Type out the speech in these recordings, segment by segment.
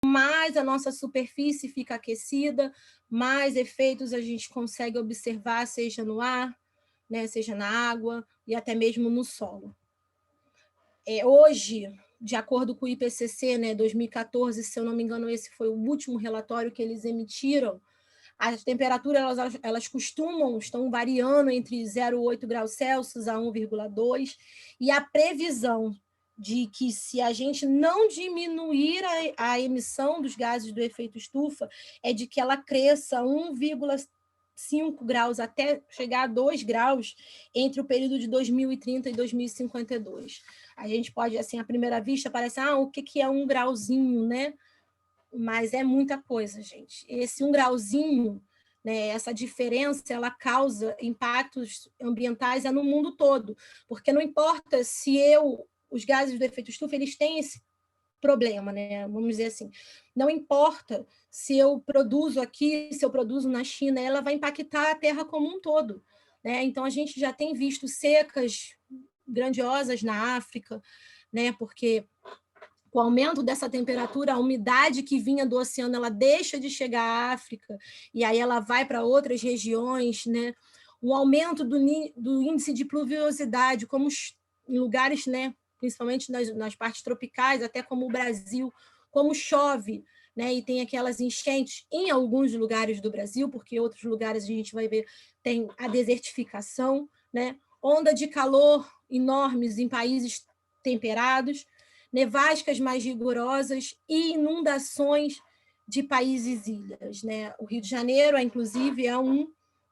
mais a nossa superfície fica aquecida, mais efeitos a gente consegue observar, seja no ar, né, seja na água e até mesmo no solo. Hoje, de acordo com o IPCC, né, 2014, se eu não me engano, esse foi o último relatório que eles emitiram, as temperaturas elas estão variando entre 0,8 graus Celsius a 1,2, e a previsão de que, se a gente não diminuir a emissão dos gases do efeito estufa, é de que ela cresça 1,5 graus até chegar a 2 graus entre o período de 2030 e 2052. A gente pode, assim, à primeira vista, parece, o que é 1 grauzinho, né? Mas é muita coisa, gente. Esse 1 grauzinho, né, essa diferença, ela causa impactos ambientais no mundo todo, porque não importa se os gases do efeito estufa, eles têm esse problema, né? Vamos dizer assim, não importa se eu produzo aqui, se eu produzo na China, ela vai impactar a Terra como um todo, né? Então, a gente já tem visto secas grandiosas na África, né? Porque com o aumento dessa temperatura, a umidade que vinha do oceano, ela deixa de chegar à África, e aí ela vai para outras regiões, né? O aumento do índice de pluviosidade, como em lugares, né, principalmente nas partes tropicais, até como o Brasil, como chove, né, e tem aquelas enchentes em alguns lugares do Brasil, porque em outros lugares a gente vai ver tem a desertificação, né? Onda de calor enormes em países temperados, nevascas mais rigorosas e inundações de países e ilhas, né? O Rio de Janeiro, inclusive,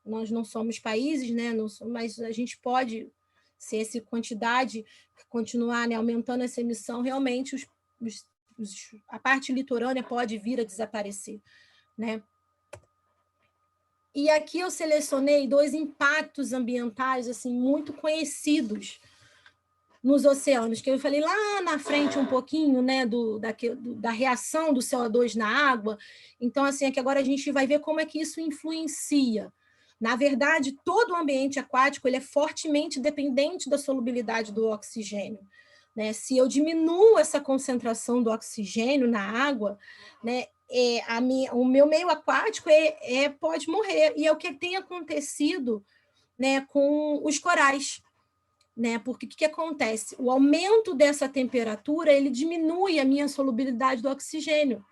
nós não somos países, né? Mas a gente pode, se essa quantidade continuar, né, aumentando essa emissão, realmente a parte litorânea pode vir a desaparecer, né? E aqui eu selecionei 2 impactos ambientais assim muito conhecidos nos oceanos, que eu falei lá na frente um pouquinho, né, da reação do CO2 na água. Então, assim, é que agora a gente vai ver como é que isso influencia. Na verdade, todo o ambiente aquático ele é fortemente dependente da solubilidade do oxigênio, né? Se eu diminuo essa concentração do oxigênio na água, né, o meu meio aquático pode morrer. E é o que tem acontecido, né, com os corais, né? Porque o que acontece? O aumento dessa temperatura ele diminui a minha solubilidade do oxigênio.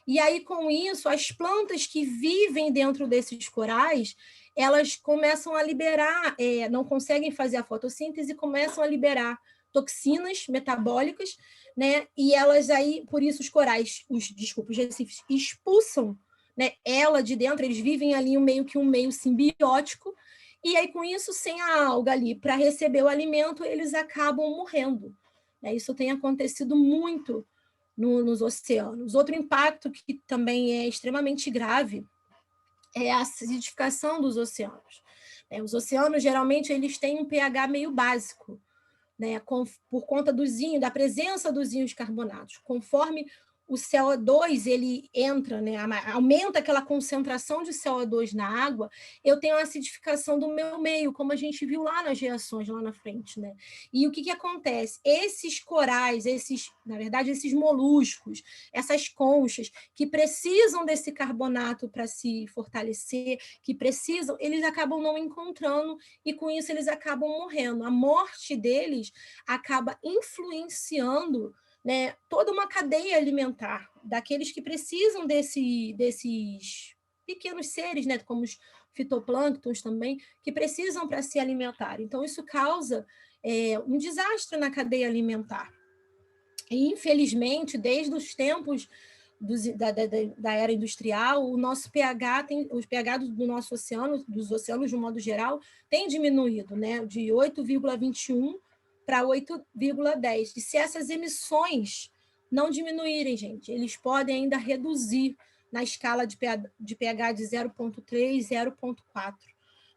E aí, com isso, as plantas que vivem dentro desses corais, elas começam a liberar, não conseguem fazer a fotossíntese e começam a liberar toxinas metabólicas, né? E elas aí, por isso, os corais, os recifes, expulsam, né, ela de dentro, eles vivem ali meio que um meio simbiótico, e aí, com isso, sem a alga ali para receber o alimento, eles acabam morrendo. Isso tem acontecido muito nos oceanos. Outro impacto que também é extremamente grave é a acidificação dos oceanos. Os oceanos, geralmente, eles têm um pH meio básico, né, por conta da presença dos íons carbonatos. Conforme o CO2 ele entra, né, aumenta aquela concentração de CO2 na água, eu tenho a acidificação do meu meio, como a gente viu lá nas reações lá na frente, né? E o que acontece? Esses corais, na verdade, esses moluscos, essas conchas que precisam desse carbonato para se fortalecer, eles acabam não encontrando e com isso eles acabam morrendo. A morte deles acaba influenciando, né, toda uma cadeia alimentar daqueles que precisam desses pequenos seres, né, como os fitoplânctons também, que precisam para se alimentar. Então, isso causa um desastre na cadeia alimentar. E, infelizmente, desde os tempos da era industrial, o nosso pH os pH do nosso oceano, dos oceanos de um modo geral, tem diminuído, né, de 8,21 para 8,10. E se essas emissões não diminuírem, gente, eles podem ainda reduzir na escala de pH de 0,3, 0,4,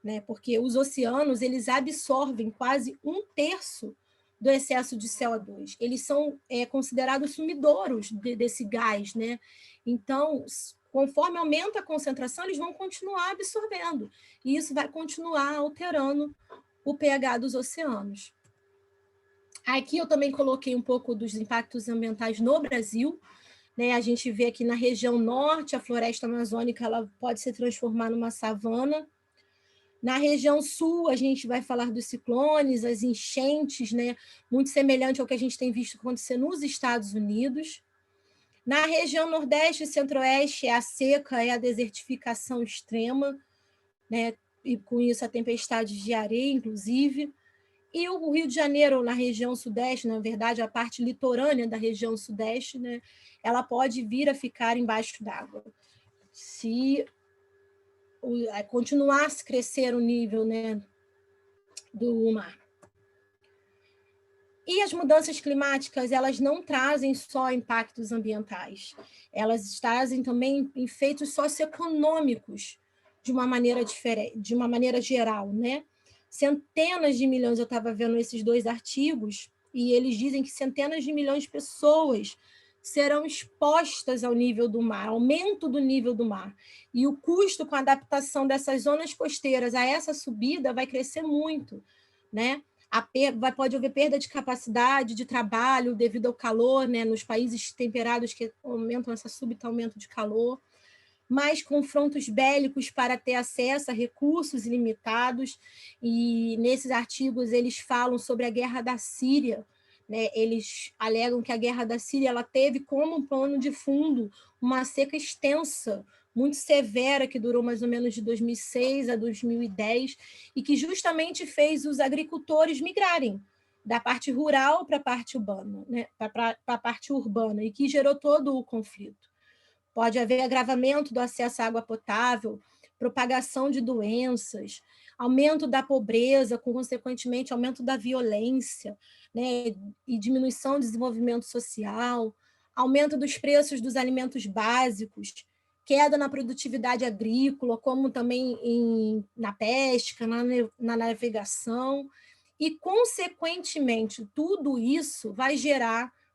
né? Porque os oceanos eles absorvem quase 1/3 do excesso de CO2. Eles são considerados sumidouros desse gás, né? Então, conforme aumenta a concentração, eles vão continuar absorvendo, e isso vai continuar alterando o pH dos oceanos. Aqui eu também coloquei um pouco dos impactos ambientais no Brasil, né? A gente vê aqui na região norte, a floresta amazônica ela pode se transformar numa savana. Na região sul, a gente vai falar dos ciclones, as enchentes, né? Muito semelhante ao que a gente tem visto acontecer nos Estados Unidos. Na região nordeste e centro-oeste, é a seca, é a desertificação extrema, né? E com isso a tempestade de areia, inclusive. E o Rio de Janeiro, na região sudeste, na verdade, a parte litorânea da região sudeste, né? Ela pode vir a ficar embaixo d'água. Se continuar a crescer o nível, né, do mar. E as mudanças climáticas, elas não trazem só impactos ambientais, elas trazem também efeitos socioeconômicos de uma maneira diferente, de uma maneira geral, né? Centenas de milhões, eu estava vendo esses 2 artigos, e eles dizem que centenas de milhões de pessoas serão expostas ao nível do mar, aumento do nível do mar. E o custo com a adaptação dessas zonas costeiras a essa subida vai crescer muito, né? Pode haver perda de capacidade de trabalho devido ao calor, né? Nos países temperados que aumentam esse súbito aumento de calor, mais confrontos bélicos para ter acesso a recursos ilimitados, e nesses artigos eles falam sobre a guerra da Síria, né? Eles alegam que a guerra da Síria ela teve como plano de fundo uma seca extensa, muito severa, que durou mais ou menos de 2006 a 2010, e que justamente fez os agricultores migrarem da parte rural para a parte urbana, né? Para a parte urbana, e que gerou todo o conflito. Pode haver agravamento do acesso à água potável, propagação de doenças, aumento da pobreza, com, consequentemente, aumento da violência, né, e diminuição do desenvolvimento social, aumento dos preços dos alimentos básicos, queda na produtividade agrícola, como também na pesca, na navegação, e, consequentemente, tudo isso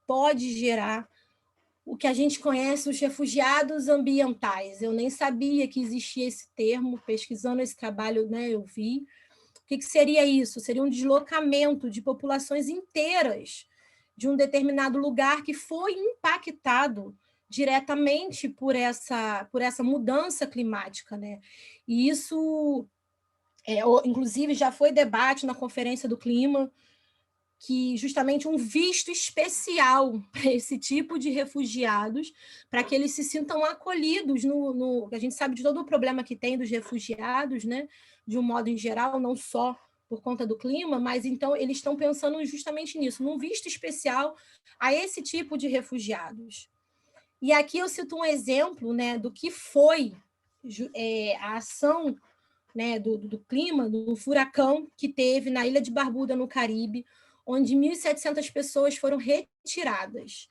pode gerar o que a gente conhece, os refugiados ambientais. Eu nem sabia que existia esse termo, pesquisando esse trabalho, né, eu vi. O que seria isso? Seria um deslocamento de populações inteiras de um determinado lugar que foi impactado diretamente por essa mudança climática, né? E isso, inclusive, já foi debate na Conferência do Clima, que justamente um visto especial para esse tipo de refugiados, para que eles se sintam acolhidos a gente sabe de todo o problema que tem dos refugiados, né? De um modo em geral, não só por conta do clima, mas então eles estão pensando justamente nisso, num visto especial a esse tipo de refugiados. E aqui eu cito um exemplo, né, do que foi a ação, né, do clima, do furacão que teve na Ilha de Barbuda, no Caribe, onde 1.700 pessoas foram retiradas.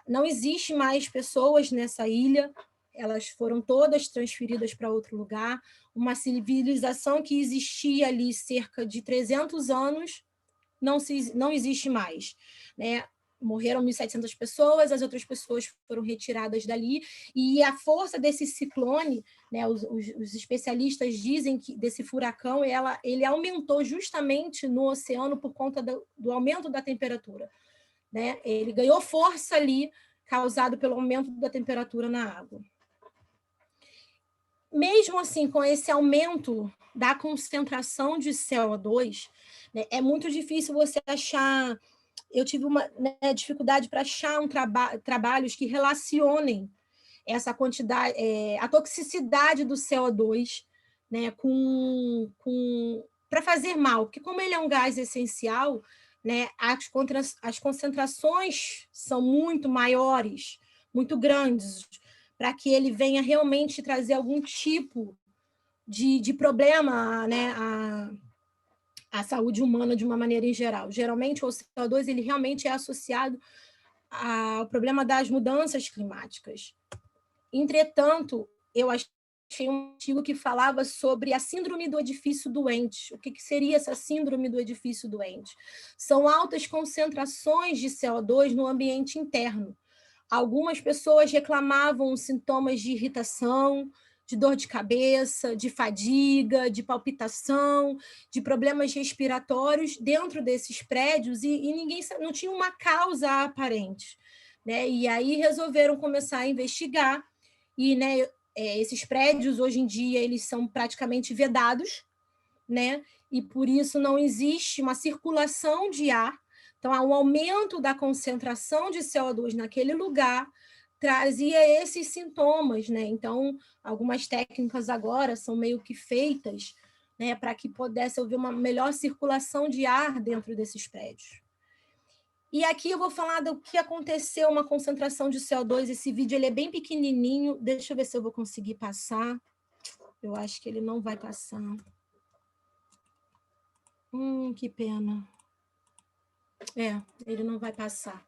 Não existe mais pessoas nessa ilha, elas foram todas transferidas para outro lugar. Uma civilização que existia ali cerca de 300 anos não existe mais, né? Morreram 1.700 pessoas, as outras pessoas foram retiradas dali, e a força desse ciclone, né, os especialistas dizem que desse furacão, ele aumentou justamente no oceano por conta do aumento da temperatura, né? Ele ganhou força ali, causado pelo aumento da temperatura na água. Mesmo assim, com esse aumento da concentração de CO2, né, é muito difícil você achar. Eu tive uma, né, dificuldade para achar trabalhos que relacionem essa quantidade, a toxicidade do CO2, né, para fazer mal, porque como ele é um gás essencial, né, as concentrações são muito maiores, muito grandes, para que ele venha realmente trazer algum tipo de problema, né, a saúde humana de uma maneira em geral. Geralmente, o CO2 ele realmente é associado ao problema das mudanças climáticas. Entretanto, eu achei um artigo que falava sobre a síndrome do edifício doente. O que seria essa síndrome do edifício doente? São altas concentrações de CO2 no ambiente interno. Algumas pessoas reclamavam sintomas de irritação, de dor de cabeça, de fadiga, de palpitação, de problemas respiratórios dentro desses prédios, e ninguém não tinha uma causa aparente, né? E aí resolveram começar a investigar, e, né, esses prédios, hoje em dia, eles são praticamente vedados, né? E por isso não existe uma circulação de ar. Então, há um aumento da concentração de CO2 naquele lugar, trazia esses sintomas, né? Então, algumas técnicas agora são meio que feitas, né, para que pudesse haver uma melhor circulação de ar dentro desses prédios. E aqui eu vou falar do que aconteceu, uma concentração de CO2. Esse vídeo ele é bem pequenininho. Deixa eu ver se eu vou conseguir passar. Eu acho que ele não vai passar. Que pena. Ele não vai passar.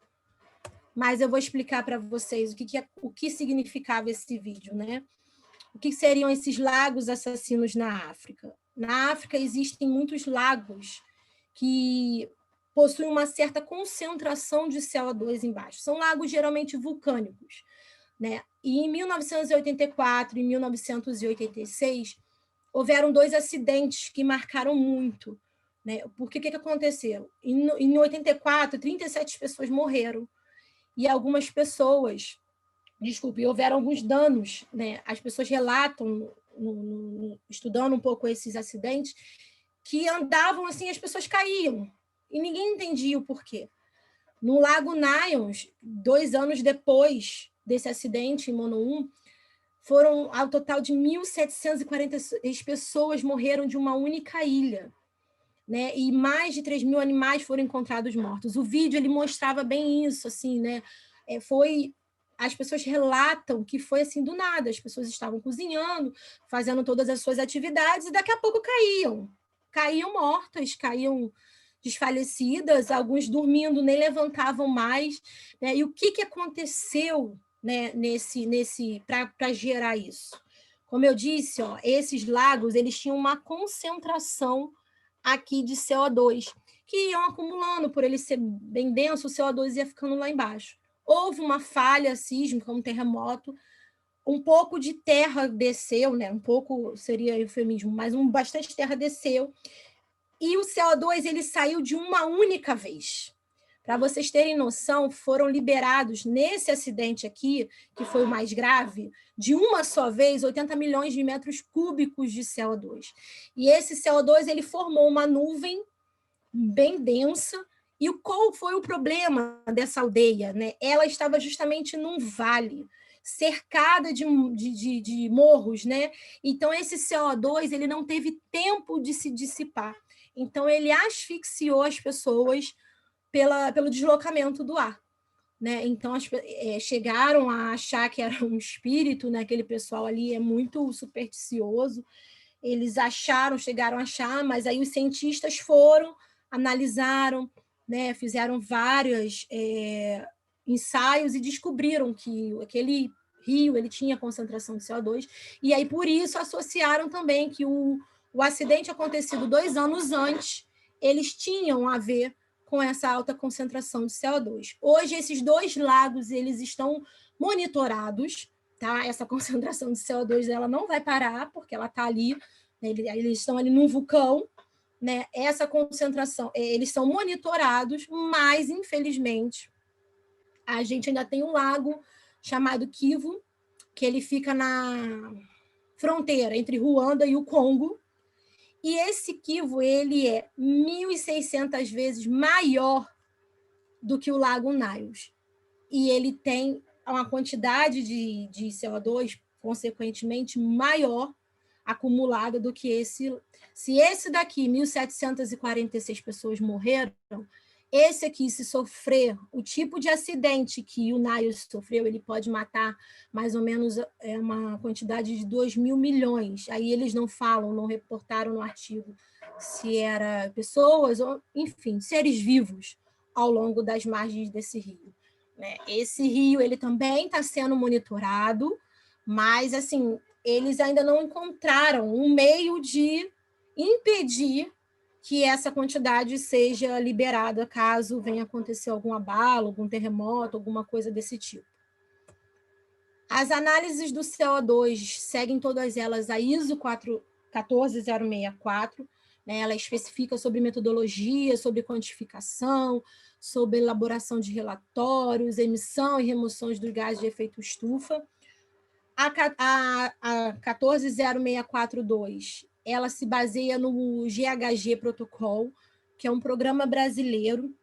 Mas eu vou explicar para vocês o que significava esse vídeo, né? O que seriam esses lagos assassinos na África? Na África existem muitos lagos que possuem uma certa concentração de CO2 embaixo. São lagos geralmente vulcânicos, né? E em 1984 e 1986 houveram 2 acidentes que marcaram muito, né? Porque o que aconteceu? Em 84, 37 pessoas morreram e algumas pessoas, houveram alguns danos, né? As pessoas relatam, estudando um pouco esses acidentes, que andavam assim, as pessoas caíam e ninguém entendia o porquê. No Lago Nyons, 2 anos depois desse acidente em Mono 1, foram ao total de 1.740 pessoas morreram de uma única ilha, né? E mais de 3.000 animais foram encontrados mortos. O vídeo ele mostrava bem isso, assim, né? As pessoas relatam que foi assim do nada. As pessoas estavam cozinhando, fazendo todas as suas atividades e daqui a pouco caíam mortas, caíam desfalecidas, alguns dormindo nem levantavam mais, né? E o que aconteceu, né, para gerar isso? Como eu disse, esses lagos eles tinham uma concentração aqui de CO2 que iam acumulando, por ele ser bem denso, o CO2 ia ficando lá embaixo. Houve uma falha sísmica, um terremoto, um pouco de terra desceu, né? Um pouco seria eufemismo, mas bastante terra desceu, e o CO2 ele saiu de uma única vez. Para vocês terem noção, foram liberados nesse acidente aqui, que foi o mais grave, de uma só vez 80 milhões de metros cúbicos de CO2. E esse CO2 ele formou uma nuvem bem densa. E qual foi o problema dessa aldeia, né? Ela estava justamente num vale, cercada de morros, né? Então, esse CO2 ele não teve tempo de se dissipar. Então, ele asfixiou as pessoas pelo deslocamento do ar, né? Então, chegaram a achar que era um espírito, né? Aquele pessoal ali é muito supersticioso. Eles chegaram a achar, mas aí os cientistas foram, analisaram, né? Fizeram vários ensaios e descobriram que aquele rio ele tinha concentração de CO2, e aí por isso associaram também que o acidente acontecido 2 anos antes, eles tinham a ver com essa alta concentração de CO2. Hoje, esses 2 lagos eles estão monitorados, tá? Essa concentração de CO2 ela não vai parar, porque ela está ali, né? Eles estão ali num vulcão, né? Essa concentração, eles são monitorados, mas, infelizmente, a gente ainda tem um lago chamado Kivu, que ele fica na fronteira entre Ruanda e o Congo, e esse Kivu ele é 1.600 vezes maior do que o Lago Nyos. E ele tem uma quantidade de CO2, consequentemente, maior acumulada do que esse. Se esse daqui, 1.746 pessoas morreram, esse aqui, se sofrer o tipo de acidente que o Nyos sofreu, ele pode matar mais ou menos uma quantidade de 2.000 milhões. Aí eles não falam, não reportaram no artigo se era pessoas ou, enfim, seres vivos ao longo das margens desse rio. Esse rio ele também está sendo monitorado, mas assim eles ainda não encontraram um meio de impedir que essa quantidade seja liberada caso venha acontecer algum abalo, algum terremoto, alguma coisa desse tipo. As análises do CO2 seguem todas elas a ISO 14064, né? Ela especifica sobre metodologia, sobre quantificação, sobre elaboração de relatórios, emissão e remoções dos gases de efeito estufa. A 140642, ela se baseia no GHG Protocol, que é um programa brasileiro,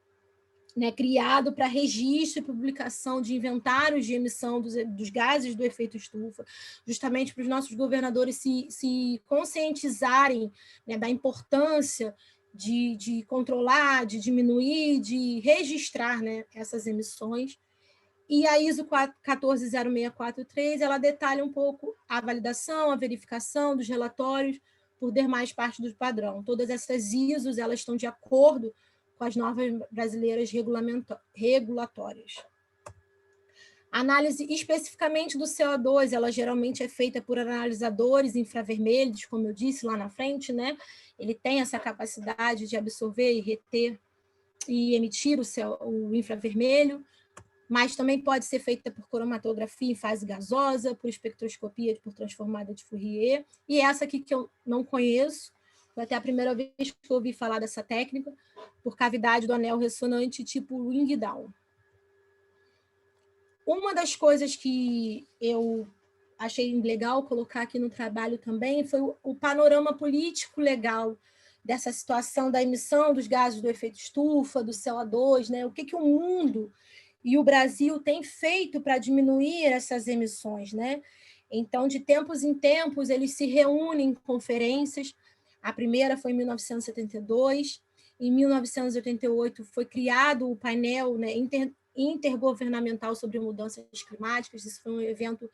né, criado para registro e publicação de inventários de emissão dos gases do efeito estufa, justamente para os nossos governadores se conscientizarem, né, da importância de controlar, de diminuir, de registrar, né, essas emissões. E a ISO 140643, ela detalha um pouco a validação, a verificação dos relatórios por demais partes do padrão. Todas essas ISOs, elas estão de acordo com as normas brasileiras regulatórias. A análise especificamente do CO2, ela geralmente é feita por analisadores infravermelhos, como eu disse lá na frente, né? Ele tem essa capacidade de absorver e reter e emitir o infravermelho, mas também pode ser feita por cromatografia em fase gasosa, por espectroscopia por transformada de Fourier, e essa aqui que eu não conheço, foi até a primeira vez que eu ouvi falar dessa técnica, por cavidade do anel ressonante tipo ring down. Uma das coisas que eu achei legal colocar aqui no trabalho também foi o panorama político legal dessa situação da emissão dos gases do efeito estufa, do CO2, né? O que o mundo e o Brasil tem feito para diminuir essas emissões, né? Então, de tempos em tempos, eles se reúnem em conferências. A primeira foi em 1972, em 1988 foi criado o painel, né, intergovernamental sobre mudanças climáticas. Isso foi um evento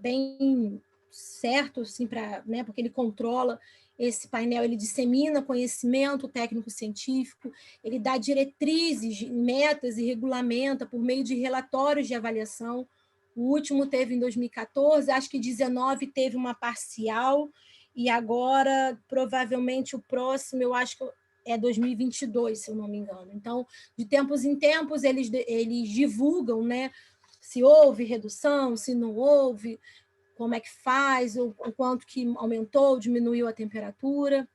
bem certo, assim, né, porque ele controla esse painel, ele dissemina conhecimento técnico-científico, ele dá diretrizes, metas e regulamenta por meio de relatórios de avaliação. O último teve em 2014, acho que 2019 teve uma parcial, e agora, provavelmente, o próximo, eu acho que é 2022, se eu não me engano. Então, de tempos em tempos, eles divulgam, né, se houve redução, se não houve, como é que faz, o quanto que aumentou, diminuiu a temperatura.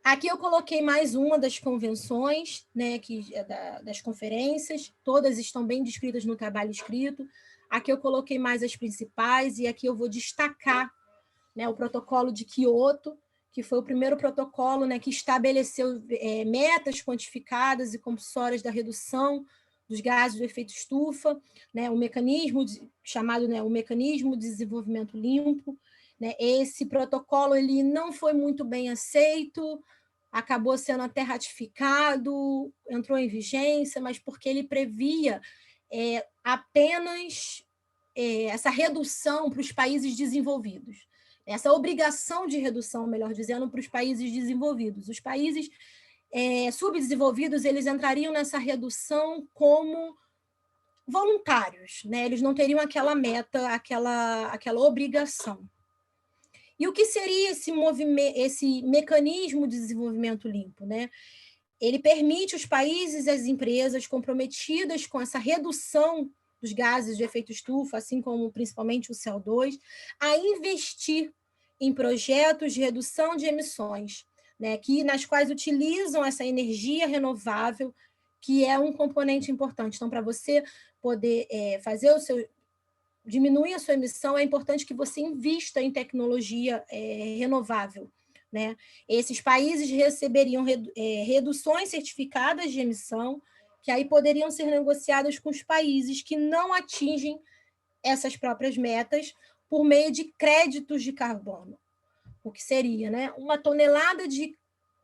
Aqui eu coloquei mais uma das convenções, né, das conferências, todas estão bem descritas no trabalho escrito. Aqui eu coloquei mais as principais, e aqui eu vou destacar, né, o protocolo de Kyoto, que foi o primeiro protocolo, né, que estabeleceu metas quantificadas e compulsórias da redução dos gases do efeito estufa, né, o mecanismo chamado, né, o mecanismo de desenvolvimento limpo, né. Esse protocolo ele não foi muito bem aceito, acabou sendo até ratificado, entrou em vigência, mas porque ele previa apenas essa redução para os países desenvolvidos, essa obrigação de redução, melhor dizendo, para os países desenvolvidos. Os países subdesenvolvidos, eles entrariam nessa redução como voluntários, né? Eles não teriam aquela meta, aquela obrigação. E o que seria esse mecanismo de desenvolvimento limpo, né? Ele permite os países e as empresas comprometidas com essa redução dos gases de efeito estufa, assim como principalmente o CO2, a investir em projetos de redução de emissões, né, nas quais utilizam essa energia renovável, que é um componente importante. Então, para você poder fazer diminuir a sua emissão, é importante que você invista em tecnologia renovável, né? Esses países receberiam reduções certificadas de emissão, que aí poderiam ser negociadas com os países que não atingem essas próprias metas por meio de créditos de carbono. O que seria, né? 1 tonelada de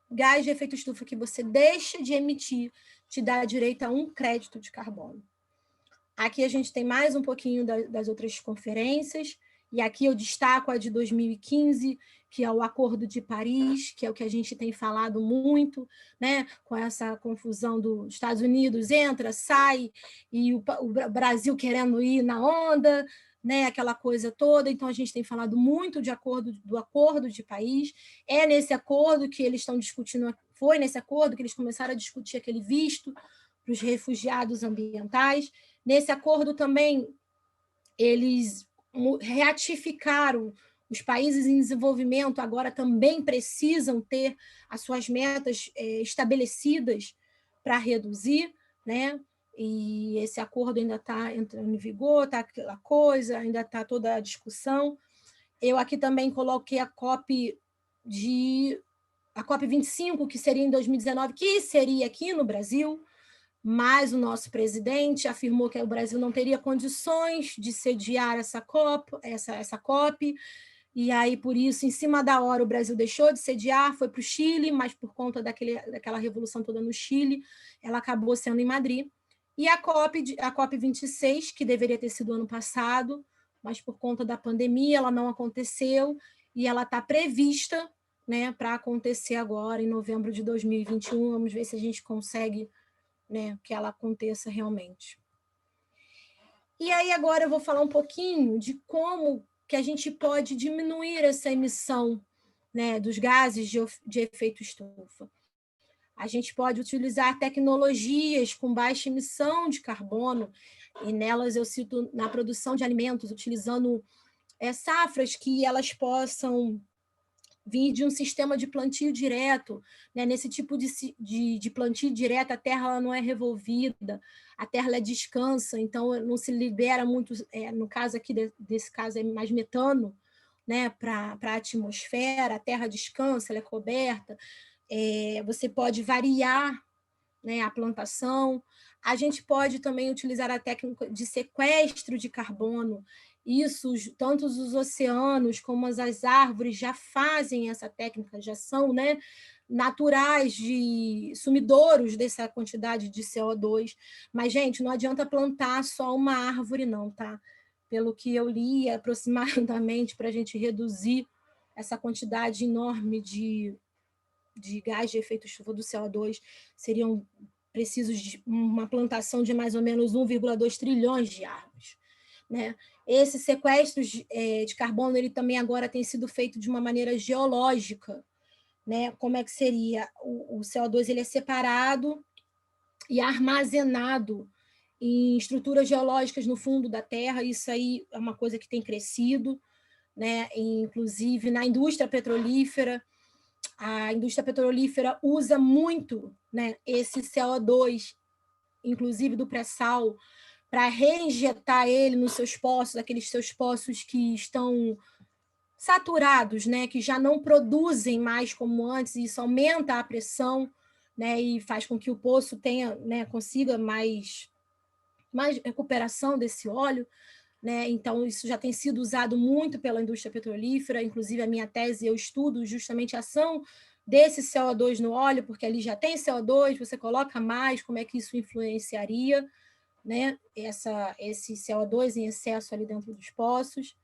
gás de efeito estufa que você deixa de emitir te dá direito a 1 crédito de carbono. Aqui a gente tem mais um pouquinho das outras conferências, e aqui eu destaco a de 2015, que é o Acordo de Paris, que é o que a gente tem falado muito, né, com essa confusão dos Estados Unidos entra, sai, e o Brasil querendo ir na onda, né, aquela coisa toda. Então, a gente tem falado muito do Acordo de Paris. É nesse acordo que eles estão discutindo, foi nesse acordo que eles começaram a discutir aquele visto para os refugiados ambientais. Nesse acordo também, eles ratificaram Os países em desenvolvimento agora também precisam ter as suas metas estabelecidas para reduzir, né? E esse acordo ainda está entrando em vigor, está aquela coisa, ainda está toda a discussão. Eu aqui também coloquei a COP25, que seria em 2019, que seria aqui no Brasil, mas o nosso presidente afirmou que o Brasil não teria condições de sediar essa COP, e aí, por isso, em cima da hora, o Brasil deixou de sediar, foi para o Chile, mas por conta daquela revolução toda no Chile, ela acabou sendo em Madrid. E a COP26, que deveria ter sido ano passado, mas por conta da pandemia ela não aconteceu, e ela está prevista, né, para acontecer agora, em novembro de 2021. Vamos ver se a gente consegue, né, que ela aconteça realmente. E aí agora eu vou falar um pouquinho de como que a gente pode diminuir essa emissão, né, dos gases de efeito estufa. A gente pode utilizar tecnologias com baixa emissão de carbono, e nelas eu cito na produção de alimentos, utilizando safras que elas possam vir de um sistema de plantio direto, né? Nesse tipo de plantio direto, a terra ela não é revolvida, a terra ela descansa, então não se libera muito, no caso aqui, desse caso, é mais metano, né, para a atmosfera, a terra descansa, ela é coberta, você pode variar, né, a plantação. A gente pode também utilizar a técnica de sequestro de carbono. Isso, tanto os oceanos como as árvores já fazem essa técnica, já são, né, naturais de sumidouros dessa quantidade de CO2. Mas, gente, não adianta plantar só uma árvore, não, tá? Pelo que eu li, aproximadamente, para a gente reduzir essa quantidade enorme de gás de efeito estufa do CO2, seriam precisos de uma plantação de mais ou menos 1,2 trilhões de árvores, né? Esse sequestro de carbono, ele também agora tem sido feito de uma maneira geológica, né? Como é que seria? O CO2 ele é separado e armazenado em estruturas geológicas no fundo da Terra. Isso aí é uma coisa que tem crescido, né? Inclusive na indústria petrolífera. A indústria petrolífera usa muito, né, esse CO2, inclusive do pré-sal, para reinjetar ele nos seus poços, aqueles seus poços que estão saturados, né, que já não produzem mais como antes, e isso aumenta a pressão, né, e faz com que o poço tenha, né, consiga mais recuperação desse óleo. Né? Então, isso já tem sido usado muito pela indústria petrolífera, inclusive a minha tese, eu estudo justamente a ação desse CO2 no óleo, porque ali já tem CO2, você coloca mais, como é que isso influenciaria, né? Esse CO2 em excesso ali dentro dos poços.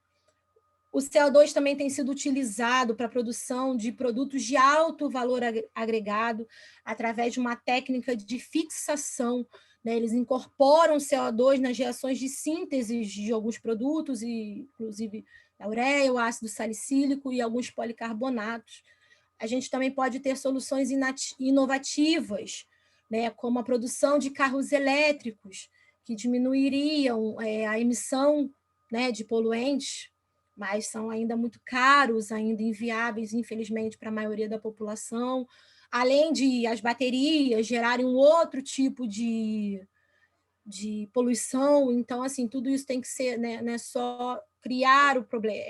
O CO2 também tem sido utilizado para a produção de produtos de alto valor agregado, através de uma técnica de fixação, né? Eles incorporam CO2 nas reações de síntese de alguns produtos, inclusive a ureia, o ácido salicílico e alguns policarbonatos. A gente também pode ter soluções inovativas, né? Como a produção de carros elétricos, que diminuiriam a emissão, né, de poluentes, mas são ainda muito caros, ainda inviáveis, infelizmente, para a maioria da população, além de as baterias gerarem um outro tipo de poluição. Então, assim, tudo isso tem que ser, né, não é só criar o problema,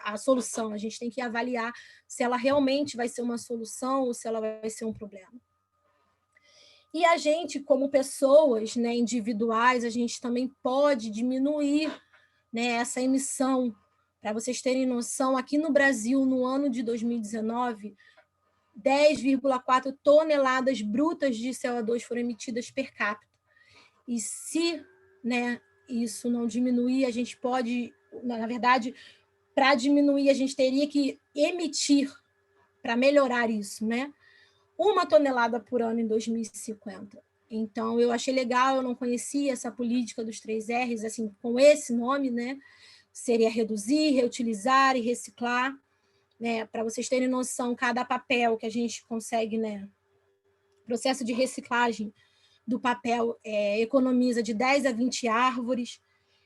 a solução, a gente tem que avaliar se ela realmente vai ser uma solução ou se ela vai ser um problema. E a gente, como pessoas, né, individuais, a gente também pode diminuir, né, essa emissão. Para vocês terem noção, aqui no Brasil, no ano de 2019, 10,4 toneladas brutas de CO2 foram emitidas per capita. E se, né, isso não diminuir, a gente pode, na verdade, para diminuir, a gente teria que emitir, para melhorar isso, né, 1 tonelada por ano em 2050. Então, eu achei legal, eu não conhecia essa política dos 3 Rs, assim, com esse nome, né? Seria reduzir, reutilizar e reciclar, né? Para vocês terem noção, cada papel que a gente consegue, né? Processo de reciclagem do papel economiza de 10 a 20 árvores,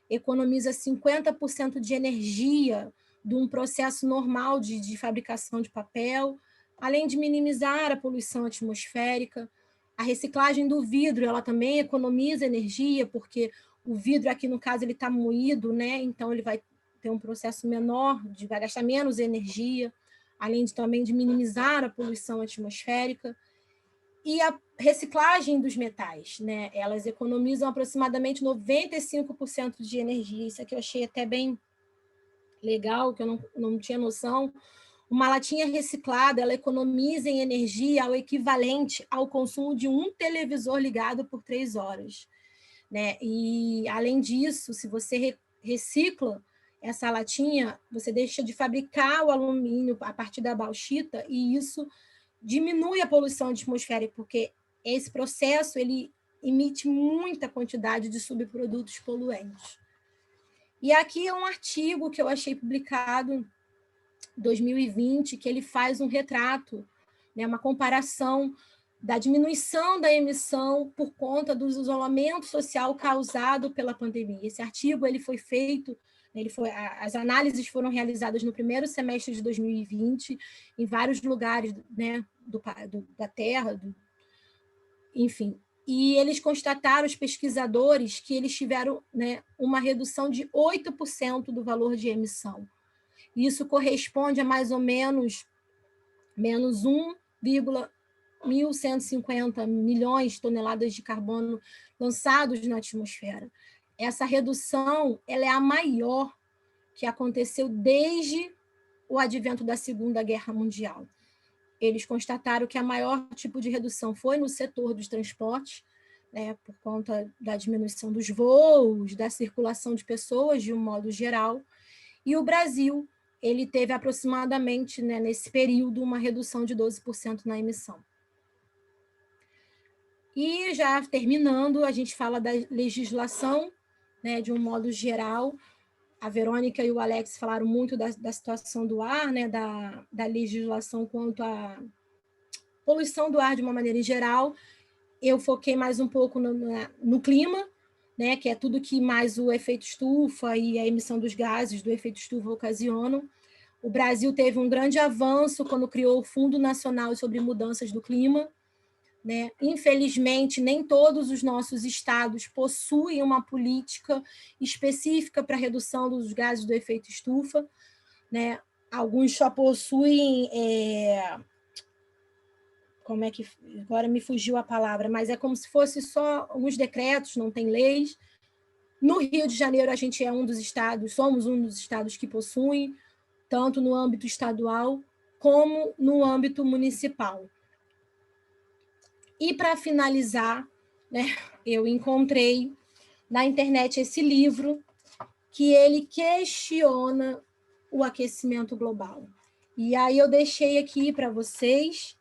economiza 50% de energia de um processo normal de fabricação de papel, além de minimizar a poluição atmosférica. A reciclagem do vidro, ela também economiza energia, porque o vidro aqui, no caso, ele está moído, né? Então ele vai ter um processo menor, vai gastar menos energia, além também de minimizar a poluição atmosférica. E a reciclagem dos metais, né? Elas economizam aproximadamente 95% de energia. Isso aqui eu achei até bem legal, que eu não tinha noção. Uma latinha reciclada, ela economiza em energia ao equivalente ao consumo de um televisor ligado por 3 horas. Né? E, além disso, se você recicla essa latinha, você deixa de fabricar o alumínio a partir da bauxita, e isso diminui a poluição atmosférica, porque esse processo ele emite muita quantidade de subprodutos poluentes. E aqui é um artigo que eu achei publicado em 2020, que ele faz um retrato, né, uma comparação da diminuição da emissão por conta do isolamento social causado pela pandemia. Esse artigo ele foi feito, as análises foram realizadas no primeiro semestre de 2020, em vários lugares, né, da Terra, enfim. E eles constataram, os pesquisadores, que eles tiveram, né, uma redução de 8% do valor de emissão. Isso corresponde a mais ou menos menos 1,1150 milhões de toneladas de carbono lançados na atmosfera. Essa redução ela é a maior que aconteceu desde o advento da Segunda Guerra Mundial. Eles constataram que a maior tipo de redução foi no setor dos transportes, né, por conta da diminuição dos voos, da circulação de pessoas de um modo geral, e o Brasil ele teve aproximadamente, né, nesse período, uma redução de 12% na emissão. E já terminando, a gente fala da legislação, né, de um modo geral. A Verônica e o Alex falaram muito da situação do ar, né, da legislação quanto à poluição do ar de uma maneira em geral. Eu foquei mais um pouco no clima, né, que é tudo que mais o efeito estufa e a emissão dos gases do efeito estufa ocasionam. O Brasil teve um grande avanço quando criou o Fundo Nacional sobre Mudanças do Clima, né? Infelizmente, nem todos os nossos estados possuem uma política específica para a redução dos gases do efeito estufa, né? Alguns só possuem, como é que agora me fugiu a palavra, mas é como se fosse só alguns decretos, não tem leis. No Rio de Janeiro, a gente é somos um dos estados que possuem, tanto no âmbito estadual como no âmbito municipal. E, para finalizar, né, eu encontrei na internet esse livro que ele questiona o aquecimento global. E aí eu deixei aqui para vocês,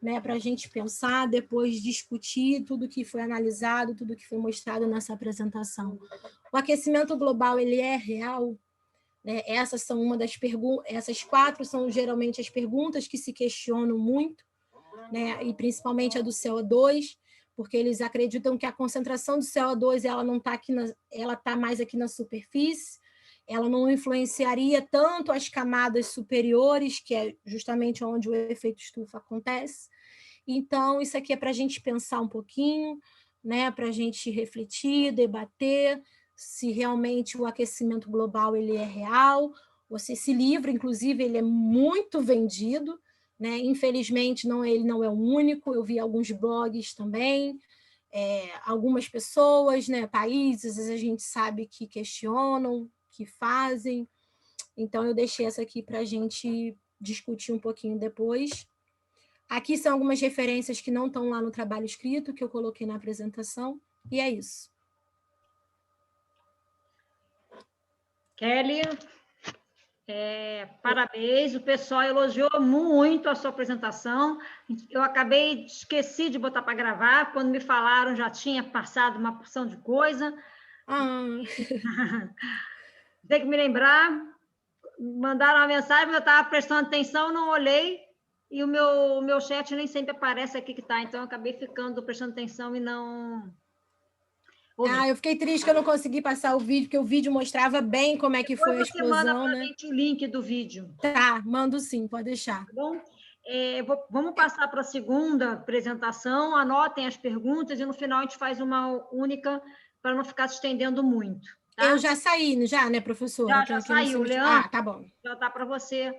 né, para a gente pensar, depois discutir tudo que foi analisado, tudo que foi mostrado nessa apresentação. O aquecimento global ele é real? Né? Essas são uma das perguntas, essas 4 são geralmente as perguntas que se questionam muito, né? E principalmente a do CO2, porque eles acreditam que a concentração do CO2 ela não está aqui, ela está mais aqui na superfície, ela não influenciaria tanto as camadas superiores, que é justamente onde o efeito estufa acontece. Então, isso aqui é para a gente pensar um pouquinho, né? Para a gente refletir, debater se realmente o aquecimento global ele é real. Esse livro, inclusive, ele é muito vendido, né? Infelizmente, ele não é o único. Eu vi alguns blogs também, algumas pessoas, né, países, a gente sabe que questionam, que fazem. Então, eu deixei essa aqui para a gente discutir um pouquinho depois. Aqui são algumas referências que não estão lá no trabalho escrito, que eu coloquei na apresentação, e é isso. Kelly, parabéns, o pessoal elogiou muito a sua apresentação. Eu esqueci de botar para gravar, quando me falaram já tinha passado uma porção de coisa. Tem que me lembrar, mandaram uma mensagem, mas eu estava prestando atenção, não olhei, e o meu chat nem sempre aparece aqui que está, então eu acabei prestando atenção e não... Eu fiquei triste que eu não consegui passar o vídeo, porque o vídeo mostrava bem como é que Depois foi a você manda explosão, para a né? gente o link do vídeo. Tá, mando sim, pode deixar. Tá bom? Vamos passar para a segunda apresentação. Anotem as perguntas e no final a gente faz uma única para não ficar se estendendo muito. Tá? Eu já saí, já, né, professora? Já Que eu não saiu, sei... Leandro. Tá bom. Já está para você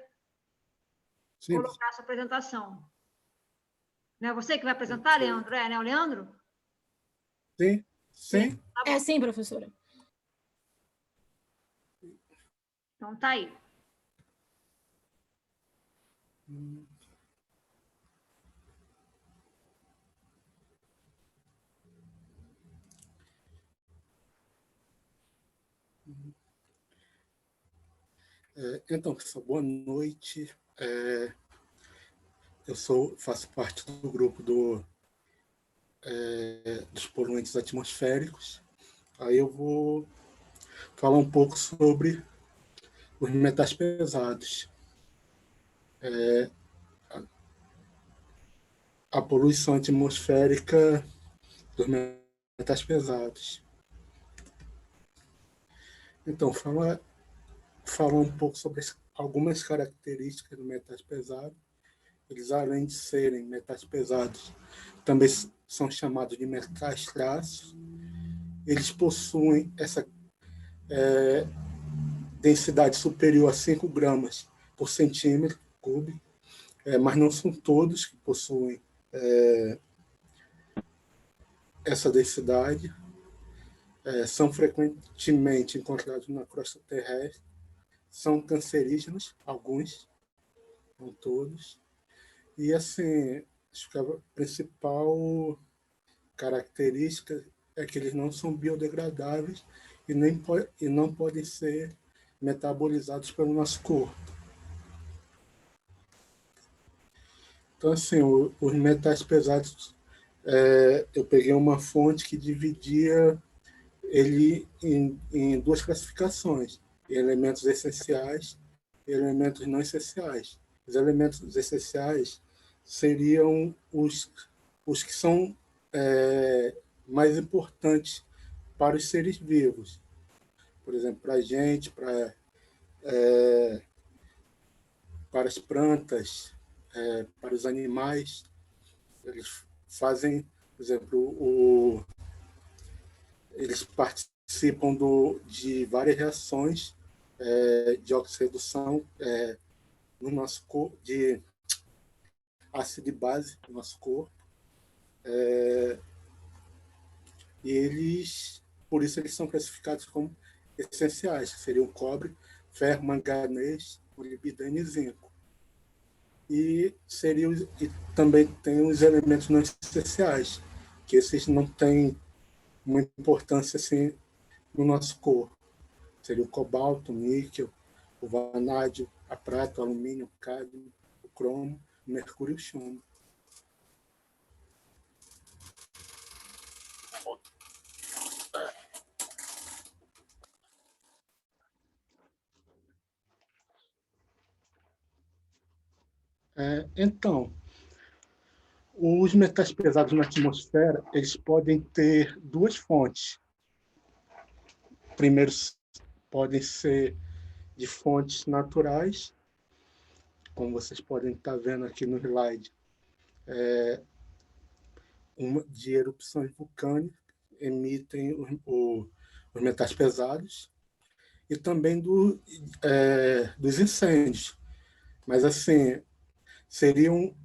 Sim. colocar a sua apresentação. Não é você que vai apresentar, Leandro? É, né, o Leandro? Sim, sim. Tá sim, professora. Então, tá aí. Então, pessoal, boa noite. Eu faço parte do grupo dos poluentes atmosféricos. Aí eu vou falar um pouco sobre os metais pesados. A poluição atmosférica dos metais pesados. Então, falar um pouco sobre algumas características dos metais pesados. Eles, além de serem metais pesados, também são chamados de metais traços. Eles possuem essa densidade superior a 5 gramas por centímetro cúbico, mas não são todos que possuem essa densidade. São frequentemente encontrados na crosta terrestre, são cancerígenos, alguns, não todos. E, assim, acho que a principal característica é que eles não são biodegradáveis e não podem ser metabolizados pelo nosso corpo. Então, assim, os metais pesados, eu peguei uma fonte que dividia ele em duas classificações: elementos essenciais e elementos não essenciais. Os elementos essenciais seriam os que são mais importantes para os seres vivos. Por exemplo, para a gente, para as plantas, para os animais. Eles fazem, por exemplo, eles participam de várias reações de oxirredução no nosso corpo, de ácido e base no nosso corpo. E por isso eles são classificados como essenciais, que seriam cobre, ferro, manganês, molibdênio e zinco. E também tem os elementos não essenciais, que esses não têm muita importância assim no nosso corpo. Seria o cobalto, o níquel, o vanádio, a prata, o alumínio, o cádmio, o cromo, o mercúrio e o chumbo. Então, os metais pesados na atmosfera, eles podem ter duas fontes. Primeiro, podem ser de fontes naturais, como vocês podem estar vendo aqui no slide, de erupções vulcânicas, emitem os metais pesados, e também dos incêndios. Mas, assim, seriam,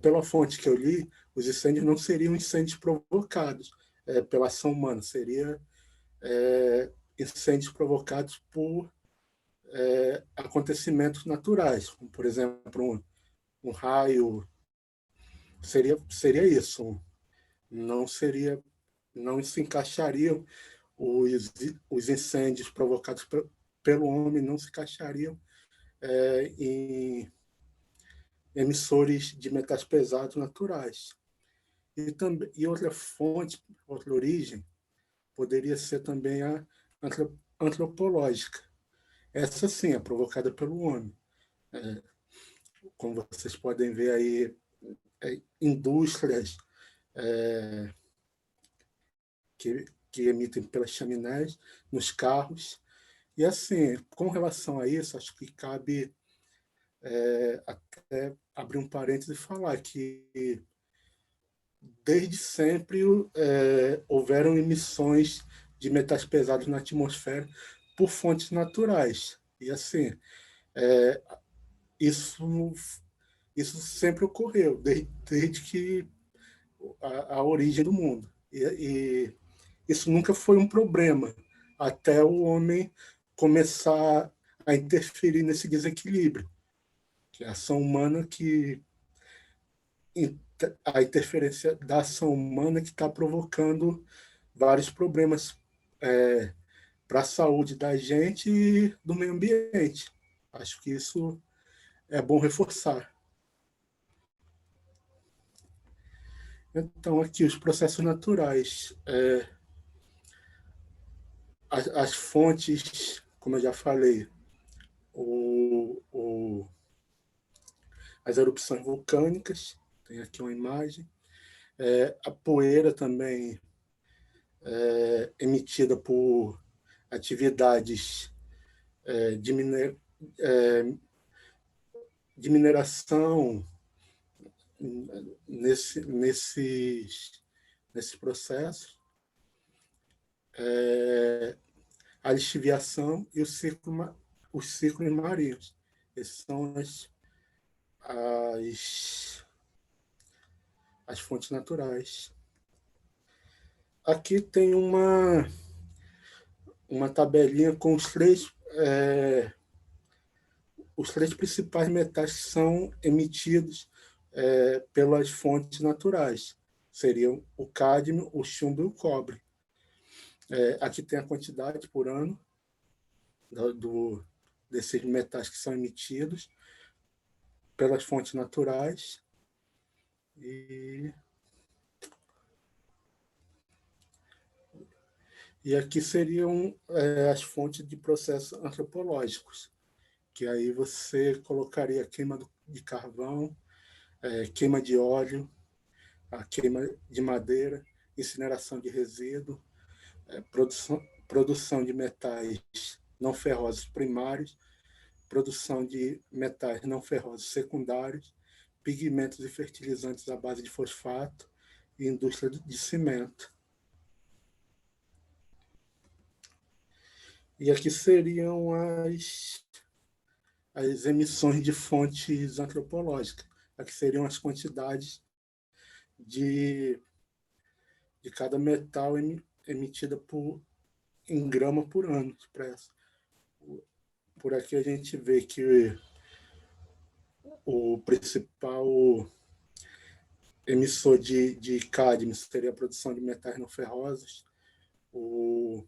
pela fonte que eu li, os incêndios não seriam incêndios provocados pela ação humana, seria incêndios provocados por acontecimentos naturais, como, por exemplo, um raio. Seria isso. Não se encaixariam os incêndios provocados pelo homem, não se encaixariam em emissores de metais pesados naturais. E outra fonte, outra origem, poderia ser também a antropológica. Essa sim é provocada pelo homem. Como vocês podem ver aí, indústrias que emitem pelas chaminés, nos carros. E, assim, com relação a isso, acho que cabe até abrir um parênteses e falar que, desde sempre, houveram emissões de metais pesados na atmosfera por fontes naturais. E, assim, isso sempre ocorreu, desde que a origem do mundo. E isso nunca foi um problema, até o homem começar a interferir nesse desequilíbrio, que é a ação humana a interferência da ação humana que está provocando vários problemas para a saúde da gente e do meio ambiente. Acho que isso é bom reforçar. Então, aqui, os processos naturais. As fontes, como eu já falei, as erupções vulcânicas, tem aqui uma imagem, a poeira também emitida por atividades de mineração nesses processos, a lixiviação e os ciclos marinhos. Essas são as fontes naturais. Aqui tem uma tabelinha com os três principais metais que são emitidos pelas fontes naturais. Seriam o cádmio, o chumbo e o cobre. Aqui tem a quantidade por ano desses metais que são emitidos pelas fontes naturais. E aqui seriam as fontes de processos antropológicos, que aí você colocaria queima de carvão, queima de óleo, a queima de madeira, incineração de resíduo, produção de metais não ferrosos primários, produção de metais não ferrosos secundários, pigmentos e fertilizantes à base de fosfato e indústria de cimento. E aqui seriam as emissões de fontes antropológicas. Aqui seriam as quantidades de cada metal emitida em grama por ano. Por aqui a gente vê que o principal emissor de cádmio seria a produção de metais não ferrosos. O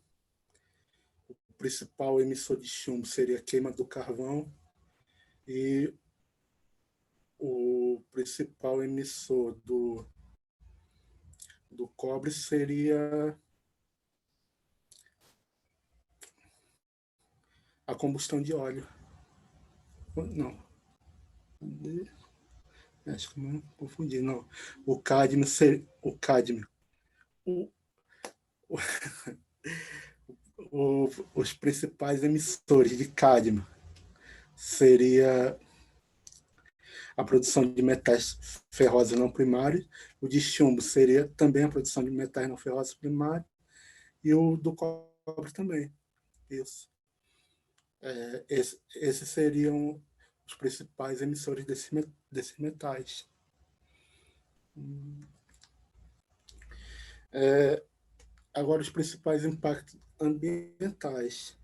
principal emissor de chumbo seria a queima do carvão. E o principal emissor do cobre seria a combustão de óleo. Não. Acho que não confundi, não. O cádmio seria... os principais emissores de cádmio seria a produção de metais ferrosos não primários, o de chumbo seria também a produção de metais não ferrosos primários, e o do cobre também. Isso. Esses seriam os principais emissores desses metais. Agora, os principais impactos ambientais.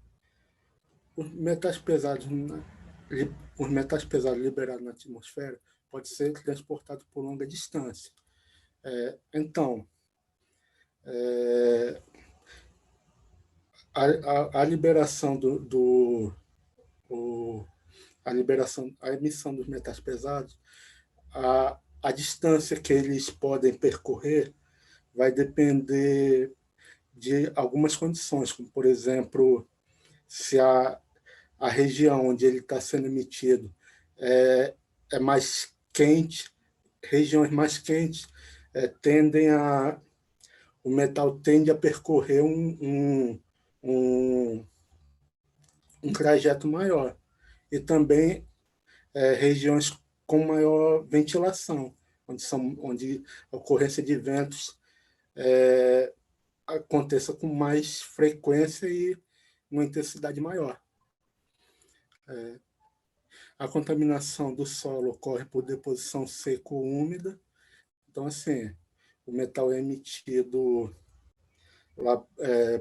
Os metais pesados liberados na atmosfera podem ser transportados por longa distância. Então, a liberação a emissão dos metais pesados, a distância que eles podem percorrer vai depender de algumas condições, como, por exemplo, se a região onde ele está sendo emitido é mais quente, regiões mais quentes tendem a o metal tende a percorrer um, um trajeto maior. E também regiões com maior ventilação, onde a ocorrência de ventos aconteça com mais frequência e uma intensidade maior. A contaminação do solo ocorre por deposição seco-úmida. Então, assim, o metal é emitido lá,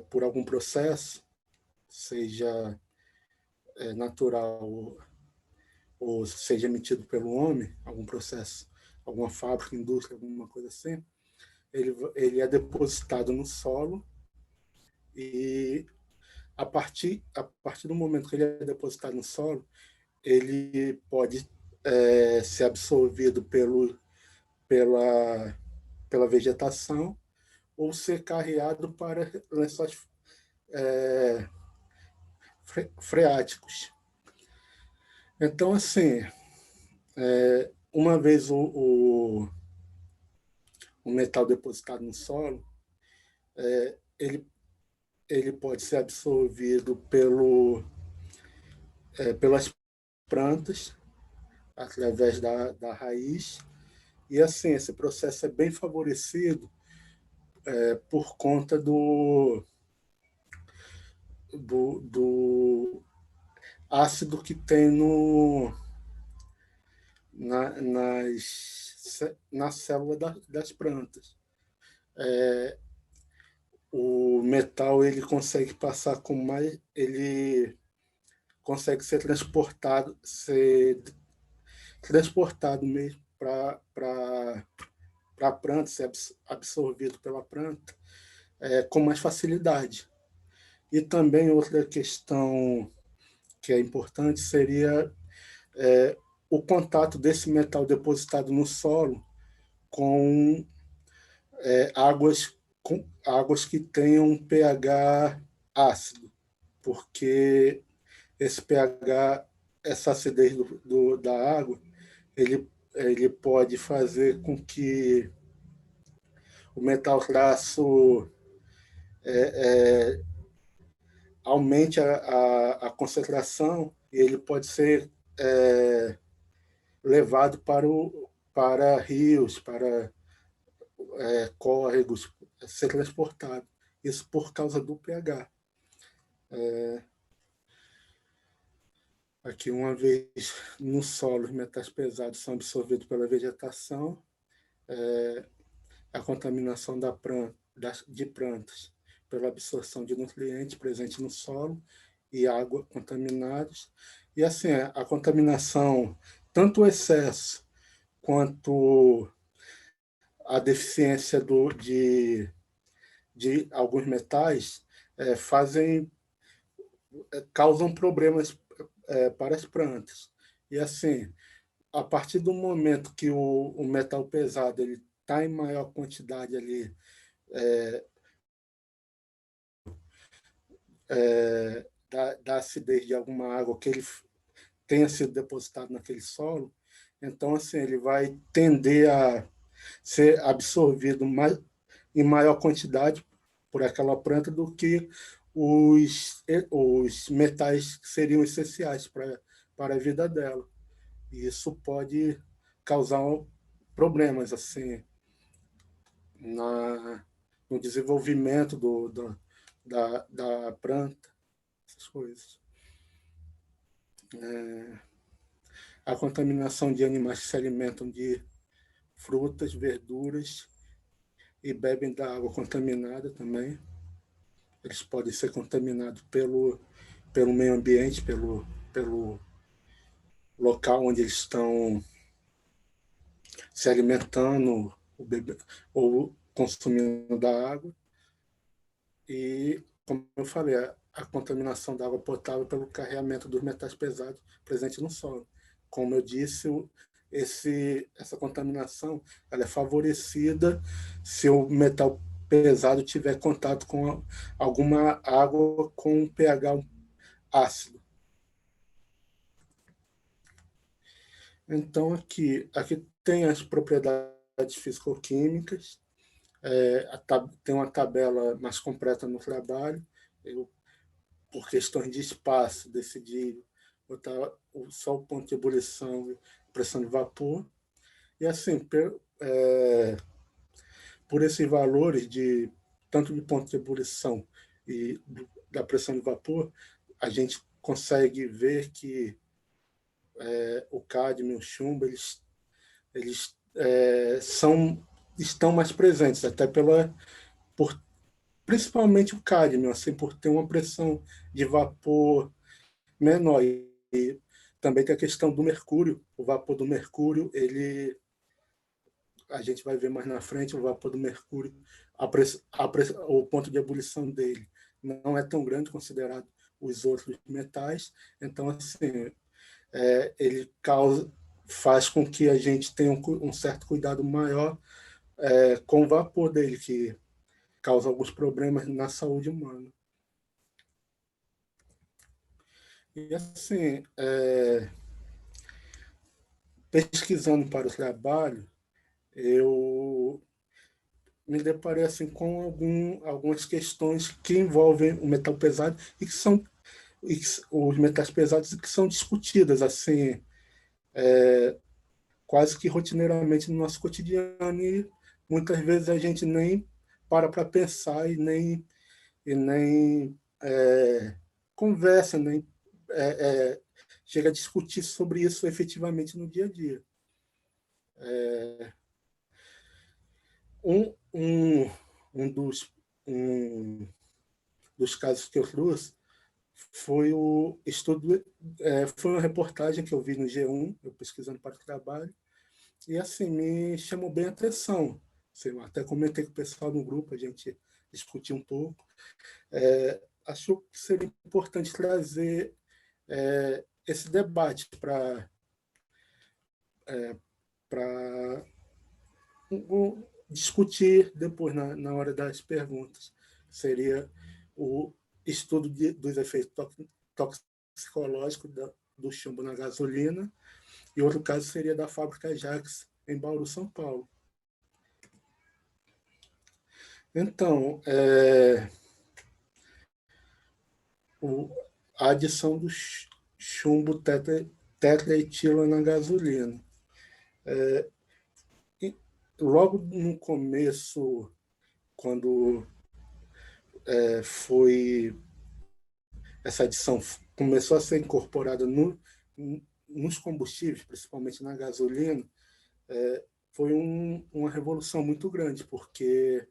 por algum processo, seja natural ou seja emitido pelo homem, algum processo, alguma fábrica, indústria, alguma coisa assim, ele é depositado no solo e a partir do momento que ele é depositado no solo, ele pode ser absorvido pela vegetação ou ser carreado para lençóis freáticos. Então, assim, uma vez o metal depositado no solo, ele pode ser absorvido pelas plantas, através da raiz, e assim, esse processo é bem favorecido por conta do ácido que tem na célula das plantas. O metal ele consegue passar com mais, ele consegue ser transportado mesmo para a planta, ser absorvido pela planta com mais facilidade. E também outra questão que é importante seria o contato desse metal depositado no solo com águas que tenham um pH ácido, porque esse pH, essa acidez da água, ele pode fazer com que o metal traço aumente a concentração e ele pode ser levado para rios, para córregos, ser transportado. Isso por causa do pH. Aqui, uma vez no solo, os metais pesados são absorvidos pela vegetação, a contaminação de plantas pela absorção de nutrientes presentes no solo e água contaminados. E assim, a contaminação, tanto o excesso quanto a deficiência de alguns metais causam problemas para as plantas. E assim, a partir do momento que o metal pesado ele está em maior quantidade ali da acidez de alguma água que ele tenha sido depositado naquele solo, então assim ele vai tender a ser absorvido em maior quantidade por aquela planta do que os metais que seriam essenciais para a vida dela. E isso pode causar problemas assim no desenvolvimento da planta, essas coisas. A contaminação de animais que se alimentam de frutas, verduras e bebem da água contaminada também. Eles podem ser contaminados pelo meio ambiente, pelo local onde eles estão se alimentando ou consumindo da água. E, como eu falei, a contaminação da água potável pelo carreamento dos metais pesados presentes no solo. Como eu disse, essa contaminação ela é favorecida se o metal pesado tiver contato com alguma água com um pH ácido. Então, aqui tem as propriedades físico-químicas, tem uma tabela mais completa no trabalho. Eu, por questões de espaço, decidi botar só o ponto de ebulição e pressão de vapor. E assim, por esses valores, tanto de ponto de ebulição e da pressão de vapor, a gente consegue ver que o cádmio e o chumbo eles estão mais presentes, até principalmente o cádmio, assim, por ter uma pressão de vapor menor. E também tem a questão do mercúrio. O vapor do mercúrio, a gente vai ver mais na frente, o vapor do mercúrio, o ponto de ebulição dele não é tão grande considerado os outros metais. Então, assim, ele faz com que a gente tenha um certo cuidado maior com o vapor dele, que causa alguns problemas na saúde humana. E assim, pesquisando para o trabalho, eu me deparei assim, com algumas questões que envolvem o metal pesado os metais pesados que são discutidas assim, quase que rotineiramente no nosso cotidiano, e muitas vezes a gente nem para pensar e nem conversa, nem chega a discutir sobre isso efetivamente no dia a dia. Um dos casos que eu trouxe foi o estudo, foi uma reportagem que eu vi no G1, eu pesquisando para o trabalho, e assim, me chamou bem a atenção. Assim, eu até comentei com o pessoal no grupo, a gente discutiu um pouco. Acho que seria importante trazer esse debate para discutir depois, na hora das perguntas. Seria o estudo dos efeitos toxicológicos do chumbo na gasolina, e outro caso seria da fábrica Jax, em Bauru, São Paulo. Então, a adição do chumbo tetraetilo na gasolina. Logo no começo, quando essa adição começou a ser incorporada nos combustíveis, principalmente na gasolina, foi uma revolução muito grande, porque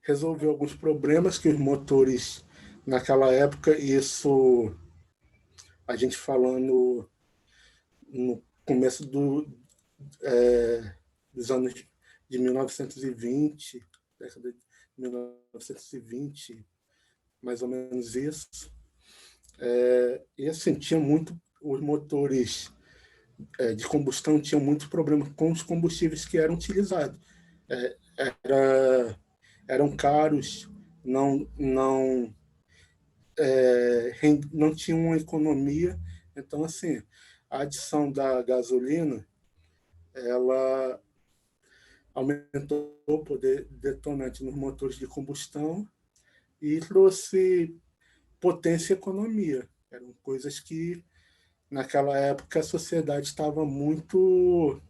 resolveu alguns problemas que os motores, naquela época, isso a gente falando no começo dos anos de 1920, década de 1920, mais ou menos isso. E assim, os motores de combustão tinham muito problema com os combustíveis que eram utilizados. Eram caros, não tinham uma economia. Então, assim, a adição da gasolina, ela aumentou o poder detonante nos motores de combustão e trouxe potência e economia. Eram coisas que, naquela época, a sociedade estava muito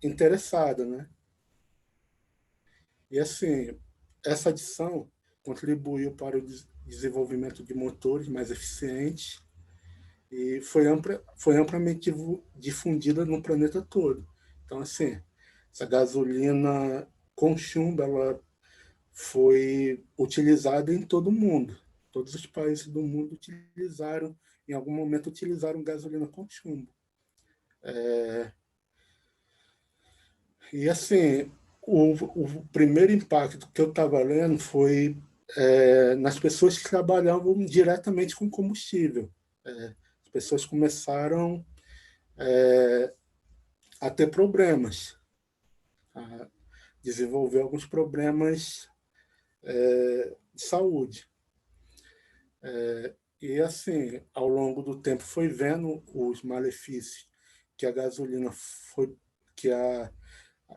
interessada, né? E, assim, essa adição contribuiu para o desenvolvimento de motores mais eficientes e foi amplamente difundida no planeta todo. Então, assim, essa gasolina com chumbo, ela foi utilizada em todo o mundo. Todos os países do mundo em algum momento, utilizaram gasolina com chumbo. E, assim, o primeiro impacto que eu estava lendo foi nas pessoas que trabalhavam diretamente com combustível. As pessoas começaram a ter problemas, a desenvolver alguns problemas de saúde. E, assim, ao longo do tempo, foi vendo os malefícios que a gasolina foi que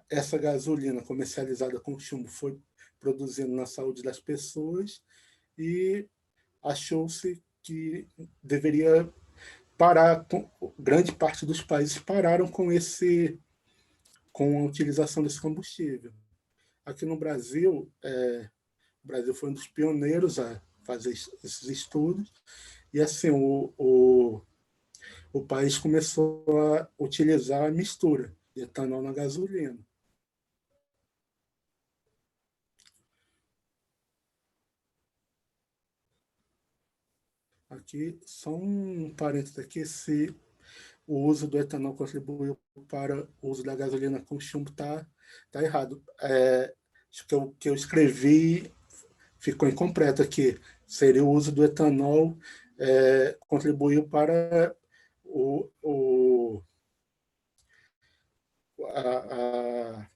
essa gasolina comercializada com chumbo foi produzindo na saúde das pessoas e achou-se que deveria parar, grande parte dos países pararam com a utilização desse combustível. Aqui no Brasil, o Brasil foi um dos pioneiros a fazer esses estudos e assim o país começou a utilizar a mistura de etanol na gasolina. Aqui, só um parênteses aqui, se o uso do etanol contribuiu para o uso da gasolina com chumbo, tá errado. Acho que o que eu escrevi ficou incompleto aqui. Seria o uso do etanol contribuiu para a,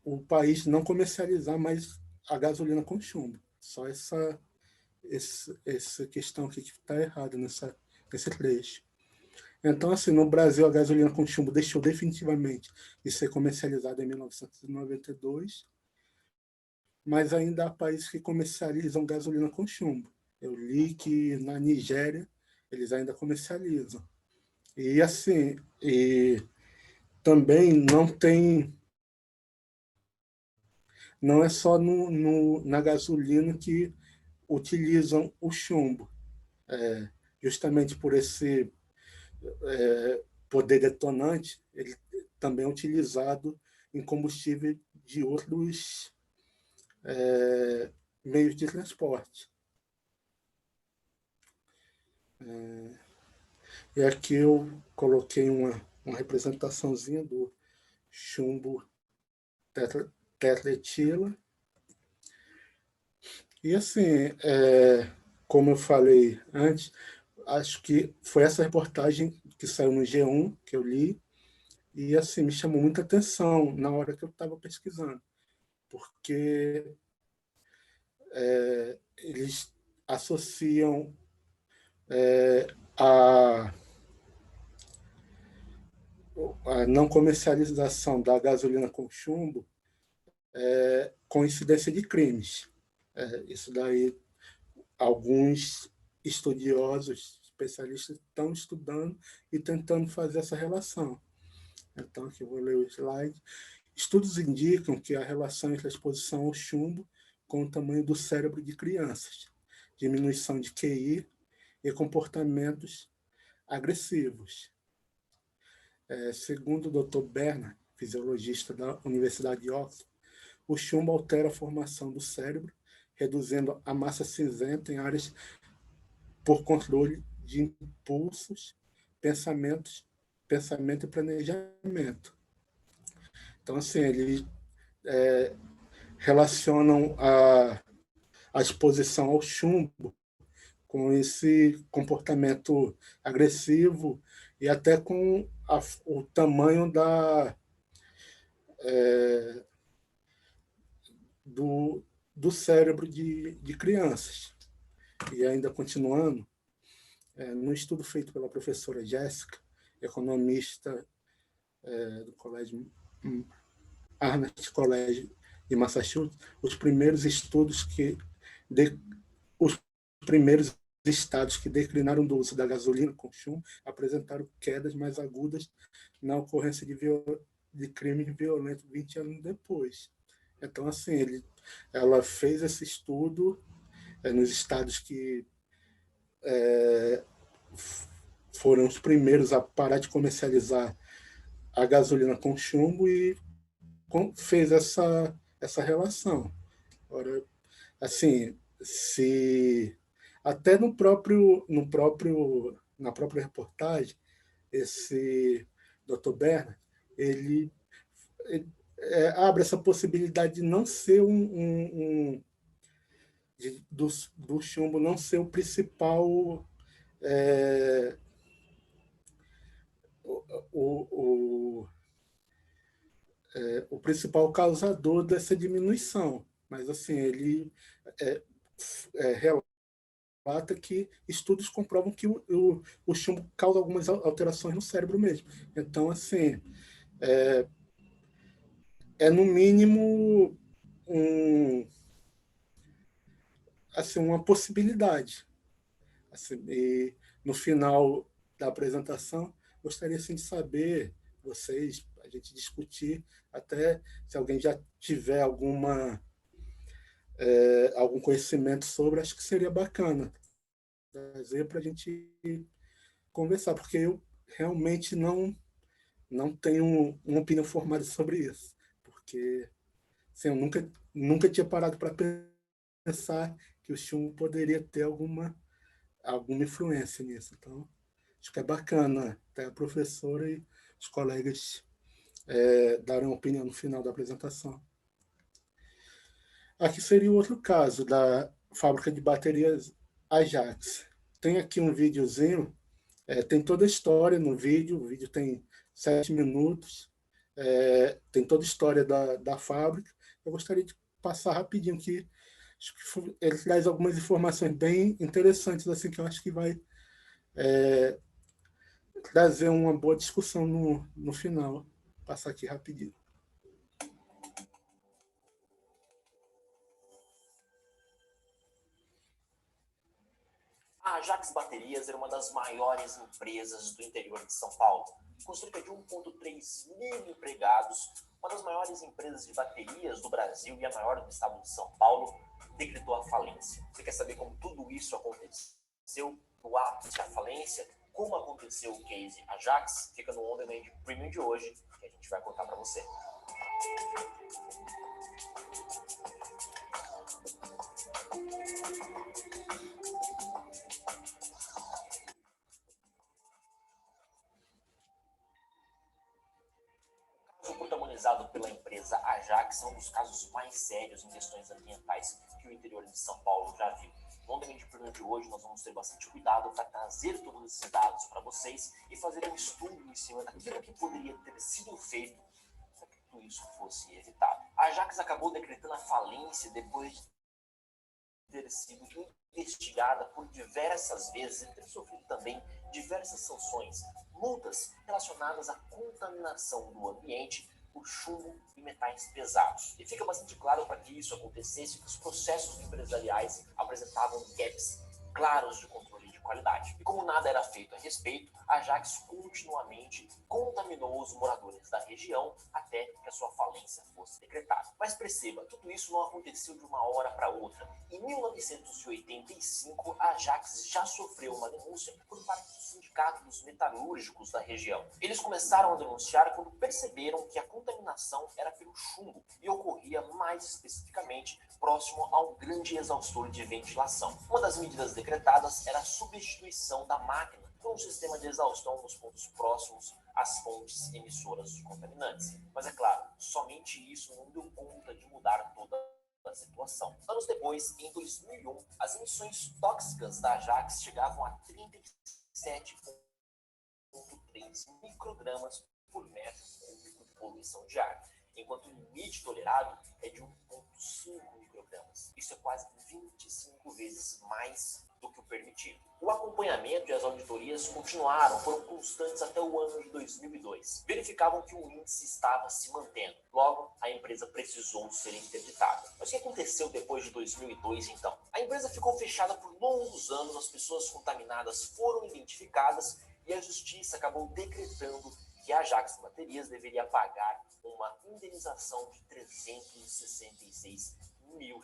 o país não comercializar mais a gasolina com chumbo. Só essa questão aqui que está errada nesse trecho. Então, assim, no Brasil, a gasolina com chumbo deixou definitivamente de ser comercializada em 1992, mas ainda há países que comercializam gasolina com chumbo. Eu li que na Nigéria eles ainda comercializam. E, assim, também não é só na gasolina que utilizam o chumbo. Justamente por esse poder detonante, ele também é utilizado em combustível de outros meios de transporte. E aqui eu coloquei uma representaçãozinha do chumbo tetraetila. E assim, como eu falei antes, acho que foi essa reportagem que saiu no G1 que eu li, e assim, me chamou muita atenção na hora que eu estava pesquisando, porque eles associam a não comercialização da gasolina com chumbo com incidência de crimes. Isso daí, alguns estudiosos, especialistas, estão estudando e tentando fazer essa relação. Então, aqui eu vou ler o slide. Estudos indicam que a relação entre a exposição ao chumbo com o tamanho do cérebro de crianças, diminuição de QI e comportamentos agressivos. Segundo o Dr. Bernard, fisiologista da Universidade de Oxford, o chumbo altera a formação do cérebro, reduzindo a massa cinzenta em áreas por controle de impulsos, pensamento e planejamento. Então, assim, eles relacionam a exposição ao chumbo com esse comportamento agressivo e até com o tamanho do cérebro de crianças. E ainda continuando, num estudo feito pela professora Jéssica, economista do Colégio Arnett College de Massachusetts, os primeiros estados que declinaram do uso da gasolina com chumbo apresentaram quedas mais agudas na ocorrência de crimes violentos 20 anos depois. Então, assim, ela fez esse estudo nos estados que foram os primeiros a parar de comercializar a gasolina com chumbo e fez essa relação. Ora, assim, se até na própria reportagem, esse Dr. Bernard, ele abre essa possibilidade de não ser do chumbo não ser o principal o principal causador dessa diminuição, mas assim ele relata relata que estudos comprovam que o chumbo causa algumas alterações no cérebro mesmo. Então, assim, é no mínimo assim, uma possibilidade. Assim, e no final da apresentação, gostaria assim, de saber, vocês, a gente discutir, até se alguém já tiver algum conhecimento sobre, acho que seria bacana trazer para a gente conversar, porque eu realmente não tenho uma opinião formada sobre isso, porque assim, eu nunca tinha parado para pensar que o chumbo poderia ter alguma influência nisso. Então, acho que é bacana até a professora e os colegas darem uma opinião no final da apresentação. Aqui seria o outro caso da fábrica de baterias Ajax. Tem aqui um videozinho, tem toda a história no vídeo, o vídeo tem 7 minutos, tem toda a história da fábrica. Eu gostaria de passar rapidinho aqui. Ele traz algumas informações bem interessantes, assim, que eu acho que vai trazer uma boa discussão no final. Vou passar aqui rapidinho. A Ajax Baterias era uma das maiores empresas do interior de São Paulo, com cerca de 1,3 mil empregados, uma das maiores empresas de baterias do Brasil e a maior do estado de São Paulo, decretou a falência. Você quer saber como tudo isso aconteceu, no ápice da falência? Como aconteceu o case Ajax? Fica no On Demand Premium de hoje, que a gente vai contar para você. O protagonizado pela empresa Ajax é um dos casos mais sérios em questões ambientais que o interior de São Paulo já viu. No Ambiente Premium de hoje, nós vamos ter bastante cuidado para trazer todos esses dados para vocês e fazer um estudo em cima daquilo que poderia ter sido feito para que tudo isso fosse evitado. A Ajax acabou decretando a falência depois de ter sido investigada por diversas vezes e ter sofrido também diversas sanções, multas relacionadas à contaminação do ambiente por chumbo e metais pesados. E fica bastante claro para que isso acontecesse que os processos empresariais apresentavam gaps claros de controle de qualidade. E como nada era feito a respeito, a Ajax continuamente contaminou os moradores da região até que a sua falência fosse decretada. Mas perceba, tudo isso não aconteceu de uma hora para outra. Em 1985, a Ajax já sofreu uma denúncia por parte do Sindicato dos Metalúrgicos da região. Eles começaram a denunciar quando perceberam que a contaminação era pelo chumbo e ocorria mais especificamente próximo a um grande exaustor de ventilação. Uma das medidas decretadas era a substituição da máquina por um sistema de exaustão nos pontos próximos às fontes emissoras de contaminantes. Mas é claro, somente isso não deu conta de mudar toda a situação. Anos depois, em 2001, as emissões tóxicas da Ajax chegavam a 37,3 microgramas por metro cúbico de poluição de ar, enquanto o limite tolerado é de 1,5 microgramas. Isso é quase 25 vezes mais do que o permitido. O acompanhamento e as auditorias foram constantes até o ano de 2002. Verificavam que o índice estava se mantendo. Logo, a empresa precisou ser interditada. Mas o que aconteceu depois de 2002, então? A empresa ficou fechada por longos anos, as pessoas contaminadas foram identificadas e a justiça acabou decretando que a Ajax Baterias deveria pagar uma indenização de R$366 mil.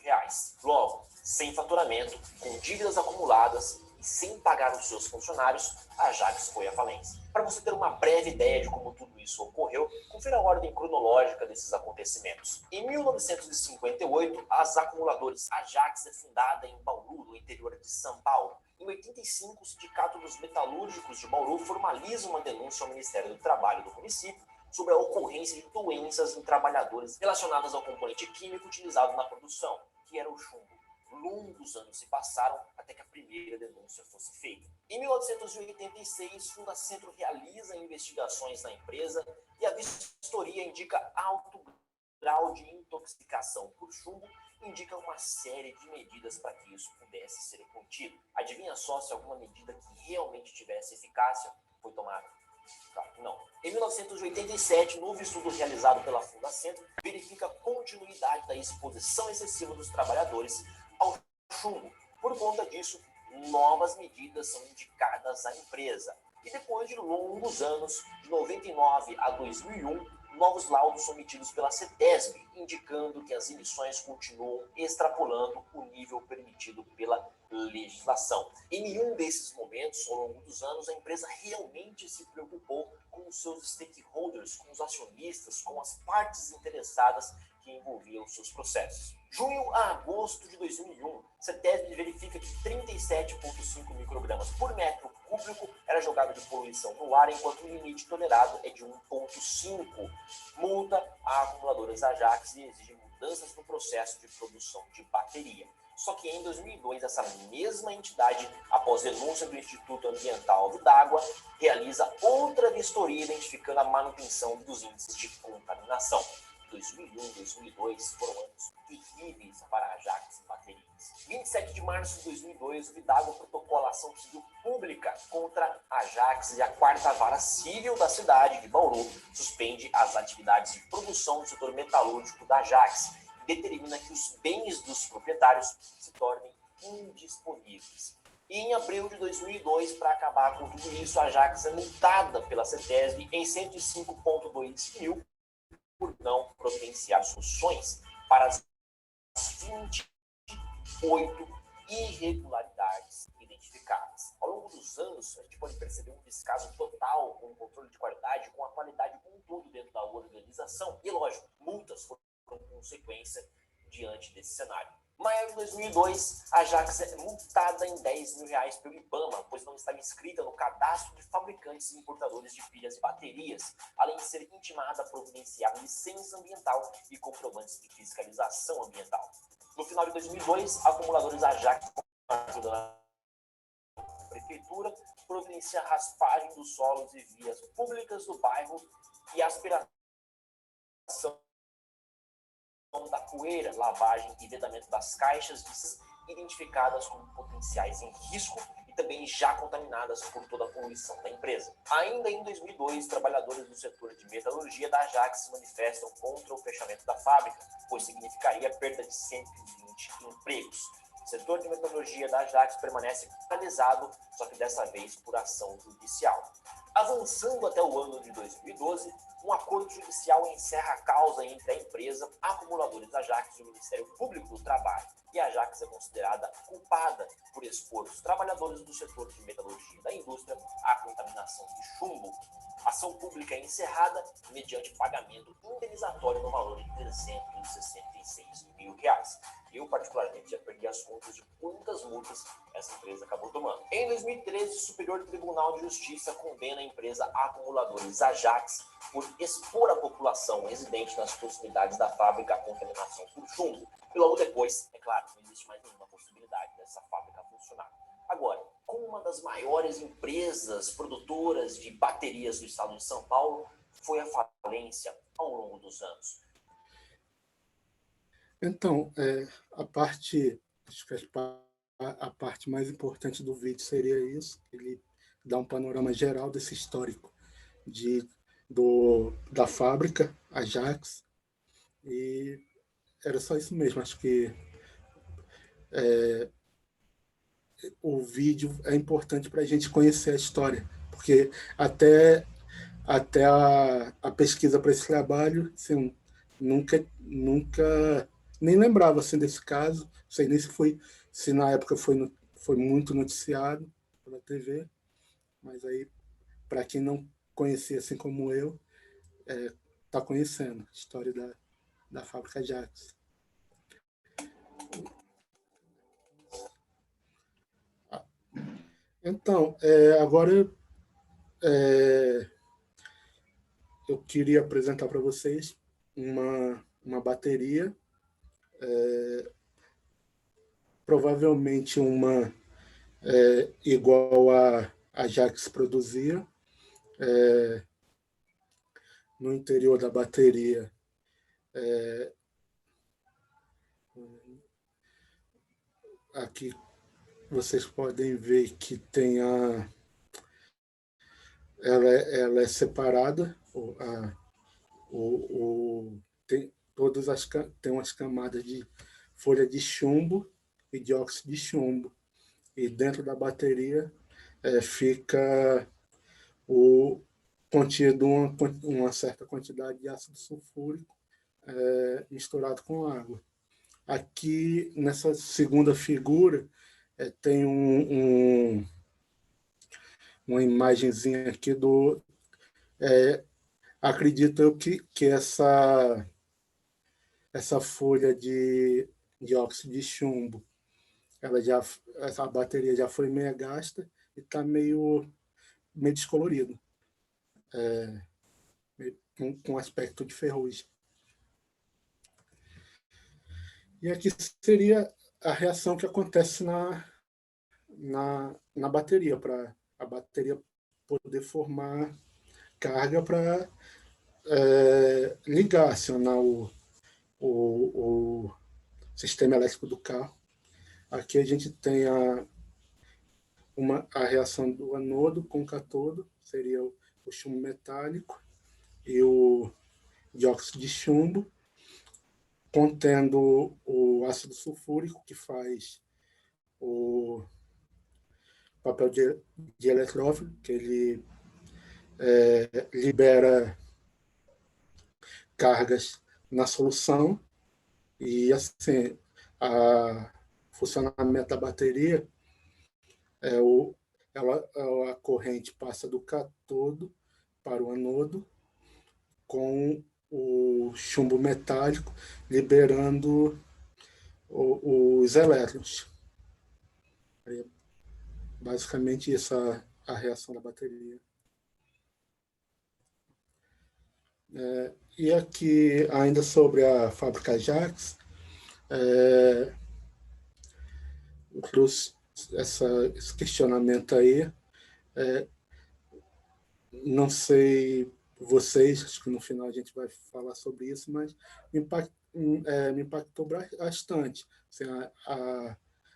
Logo, sem faturamento, com dívidas acumuladas e sem pagar os seus funcionários, a Ajax foi à falência. Para você ter uma breve ideia de como tudo isso ocorreu, confira a ordem cronológica desses acontecimentos. Em 1958, as acumuladoras Ajax é fundada em Bauru, no interior de São Paulo. Em 85, o Sindicato dos Metalúrgicos de Bauru formaliza uma denúncia ao Ministério do Trabalho do município sobre a ocorrência de doenças em trabalhadores relacionadas ao componente químico utilizado na produção, que era o chumbo. Longos anos se passaram até que a primeira denúncia fosse feita. Em 1986, Fundacentro realiza investigações na empresa e a vistoria indica alto grau de intoxicação por chumbo em indica uma série de medidas para que isso pudesse ser contido. Adivinha só se alguma medida que realmente tivesse eficácia foi tomada? Claro que não. Em 1987, novo estudo realizado pela Fundacentro verifica a continuidade da exposição excessiva dos trabalhadores ao chumbo. Por conta disso, novas medidas são indicadas à empresa. E depois de longos anos, de 99 a 2001, novos laudos são emitidos pela CETESB, indicando que as emissões continuam extrapolando o nível permitido pela legislação. Em nenhum desses momentos, ao longo dos anos, a empresa realmente se preocupou com os seus stakeholders, com os acionistas, com as partes interessadas que envolviam os seus processos. Junho a agosto de 2001, CETESB verifica que 37,5 microgramas por metro cúbico era jogado de poluição no ar, enquanto o limite tolerado é de 1,5. Multa a acumuladoras Ajax e exige mudanças no processo de produção de bateria. Só que em 2002, essa mesma entidade, após denúncia do Instituto Ambiental d'Água, realiza outra vistoria identificando a manutenção dos índices de contaminação. 2001 e 2002 foram anos terríveis para a Ajax e baterias. 27 de março de 2002, o Vidago protocola ação civil pública contra a Ajax e a quarta vara civil da cidade de Bauru suspende as atividades de produção do setor metalúrgico da Ajax e determina que os bens dos proprietários se tornem indisponíveis. E em abril de 2002, para acabar com tudo isso, a Ajax é multada pela CETESB em 105,2 mil por não providenciar soluções para as 28 irregularidades identificadas. Ao longo dos anos, a gente pode perceber um descaso total com o controle de qualidade, com a qualidade como um todo dentro da organização. E, lógico, multas foram consequência diante desse cenário. Em maio de 2002, a Ajax é multada em R$10 mil pelo IBAMA, pois não estava inscrita no cadastro de fabricantes e importadores de pilhas e baterias, além de ser intimada a providenciar licença ambiental e comprovantes de fiscalização ambiental. No final de 2002, acumuladores Ajax, com a ajuda da prefeitura, providencia raspagem dos solos e vias públicas do bairro e aspiração da poeira, lavagem e vedamento das caixas identificadas como potenciais em risco e também já contaminadas por toda a poluição da empresa. Ainda em 2002, trabalhadores do setor de metalurgia da Ajax se manifestam contra o fechamento da fábrica, pois significaria a perda de 120 empregos. O setor de metalurgia da Ajax permanece paralisado, só que dessa vez por ação judicial. Avançando até o ano de 2012, um acordo judicial encerra a causa entre a empresa, acumuladores Ajax e o Ministério Público do Trabalho. E a Ajax é considerada culpada por expor os trabalhadores do setor de metalurgia da indústria à contaminação de chumbo. A ação pública é encerrada mediante pagamento indenizatório no valor de R$366 mil. Eu, particularmente, já perdi as contas de quantas multas essa empresa acabou tomando. Em 2013, o Superior Tribunal de Justiça condena a empresa Acumuladores Ajax por expor a população residente nas proximidades da fábrica à contaminação por chumbo. E logo depois, é claro, não existe mais nenhuma possibilidade dessa fábrica funcionar. Agora, como uma das maiores empresas produtoras de baterias do estado de São Paulo, foi a falência ao longo dos anos? Então, acho que a parte mais importante do vídeo seria isso, ele dá um panorama geral desse histórico da fábrica, Ajax, e era só isso mesmo. Acho que o vídeo é importante para a gente conhecer a história, porque até a pesquisa para esse trabalho, assim, nunca nem lembrava assim, desse caso, não sei nem se na época foi muito noticiado pela TV, mas aí, para quem não conhecia assim como eu, está conhecendo a história da fábrica Ajax. Então, agora eu queria apresentar para vocês uma bateria, provavelmente uma igual a Ajax produzia. No interior da bateria aqui vocês podem ver que tem ela é separada, tem tem umas camadas de folha de chumbo e dióxido de chumbo. E dentro da bateria fica contido uma certa quantidade de ácido sulfúrico misturado com água. Aqui, nessa segunda figura, tem uma imagenzinha aqui acredito eu que essa folha de dióxido de chumbo, essa bateria já foi meio gasta e está meio descolorida, com aspecto de ferrugem. E aqui seria a reação que acontece na bateria, para a bateria poder formar carga para ligar, acionar o sistema elétrico do carro. Aqui a gente tem a reação do anodo com o catodo, seria o chumbo metálico e o dióxido de chumbo, contendo o ácido sulfúrico, que faz o papel de eletrófilo, que ele libera cargas na solução, e assim, o funcionamento da bateria a corrente passa do catodo para o anodo com o chumbo metálico liberando os elétrons. Basicamente, essa é a reação da bateria. E aqui, ainda sobre a fábrica Ajax, eu trouxe esse questionamento aí. Não sei vocês, acho que no final a gente vai falar sobre isso, mas me impactou bastante assim,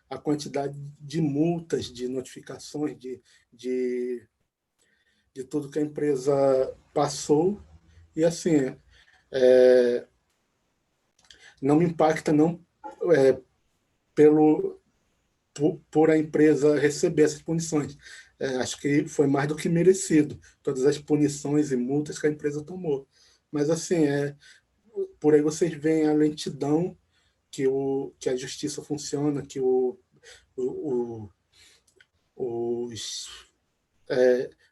a quantidade de multas, de notificações, de tudo que a empresa passou. E assim, não me impacta não por a empresa receber essas punições. Acho que foi mais do que merecido, todas as punições e multas que a empresa tomou. Mas, assim, por aí vocês veem a lentidão que a justiça funciona, que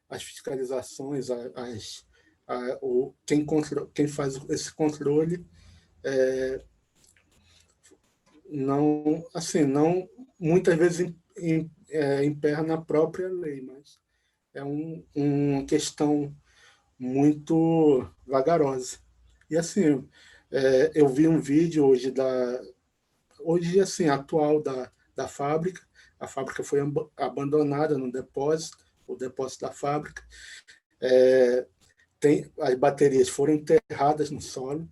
as fiscalizações, quem faz esse controle não, assim, não muitas vezes emperra na própria lei, mas é uma questão muito vagarosa. E assim, eu vi um vídeo hoje assim, atual da fábrica. A fábrica foi abandonada no depósito, o depósito da fábrica. As baterias foram enterradas no solo,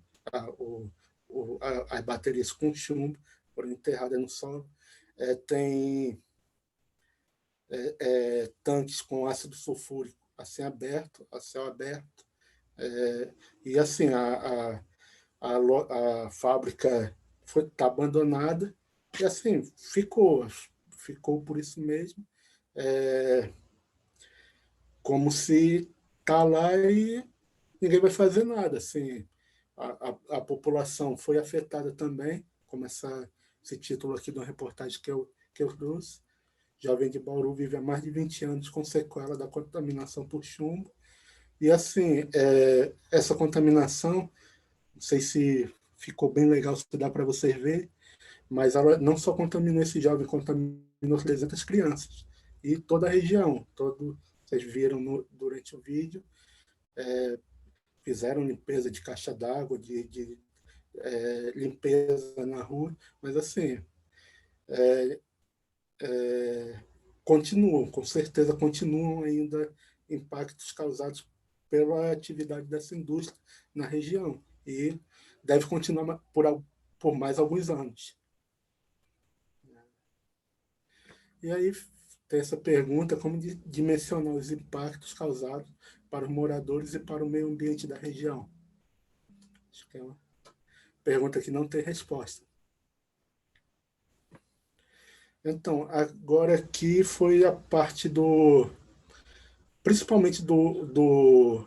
as baterias com chumbo foram enterradas no solo. Tem tanques com ácido sulfúrico a céu aberto. E assim, a fábrica está abandonada e assim, ficou por isso mesmo, como se está lá e ninguém vai fazer nada. Assim, a população foi afetada também, como esse título aqui de uma reportagem que eu trouxe. Jovem de Bauru vive há mais de 20 anos com sequela da contaminação por chumbo. E, assim, essa contaminação, não sei se ficou bem legal, se dá para vocês verem, mas ela não só contaminou esse jovem, contaminou 300 crianças. E toda a região, vocês viram durante o vídeo, fizeram limpeza de caixa d'água, de limpeza na rua, mas, assim, com certeza continuam ainda impactos causados pela atividade dessa indústria na região e deve continuar por mais alguns anos. E aí tem essa pergunta, como dimensionar os impactos causados para os moradores e para o meio ambiente da região? Acho que é uma pergunta que não tem resposta. Então, agora aqui foi a parte principalmente do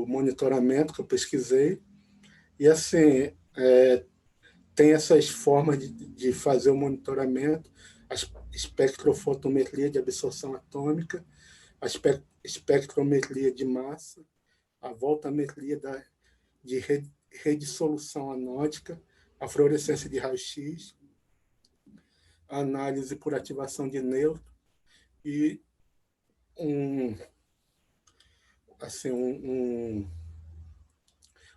monitoramento que eu pesquisei. E assim, tem essas formas de fazer o monitoramento, a espectrofotometria de absorção atômica, a espectrometria de massa, a voltametria de redissolução anódica, a fluorescência de raio-x, a análise por ativação de nêutron e assim,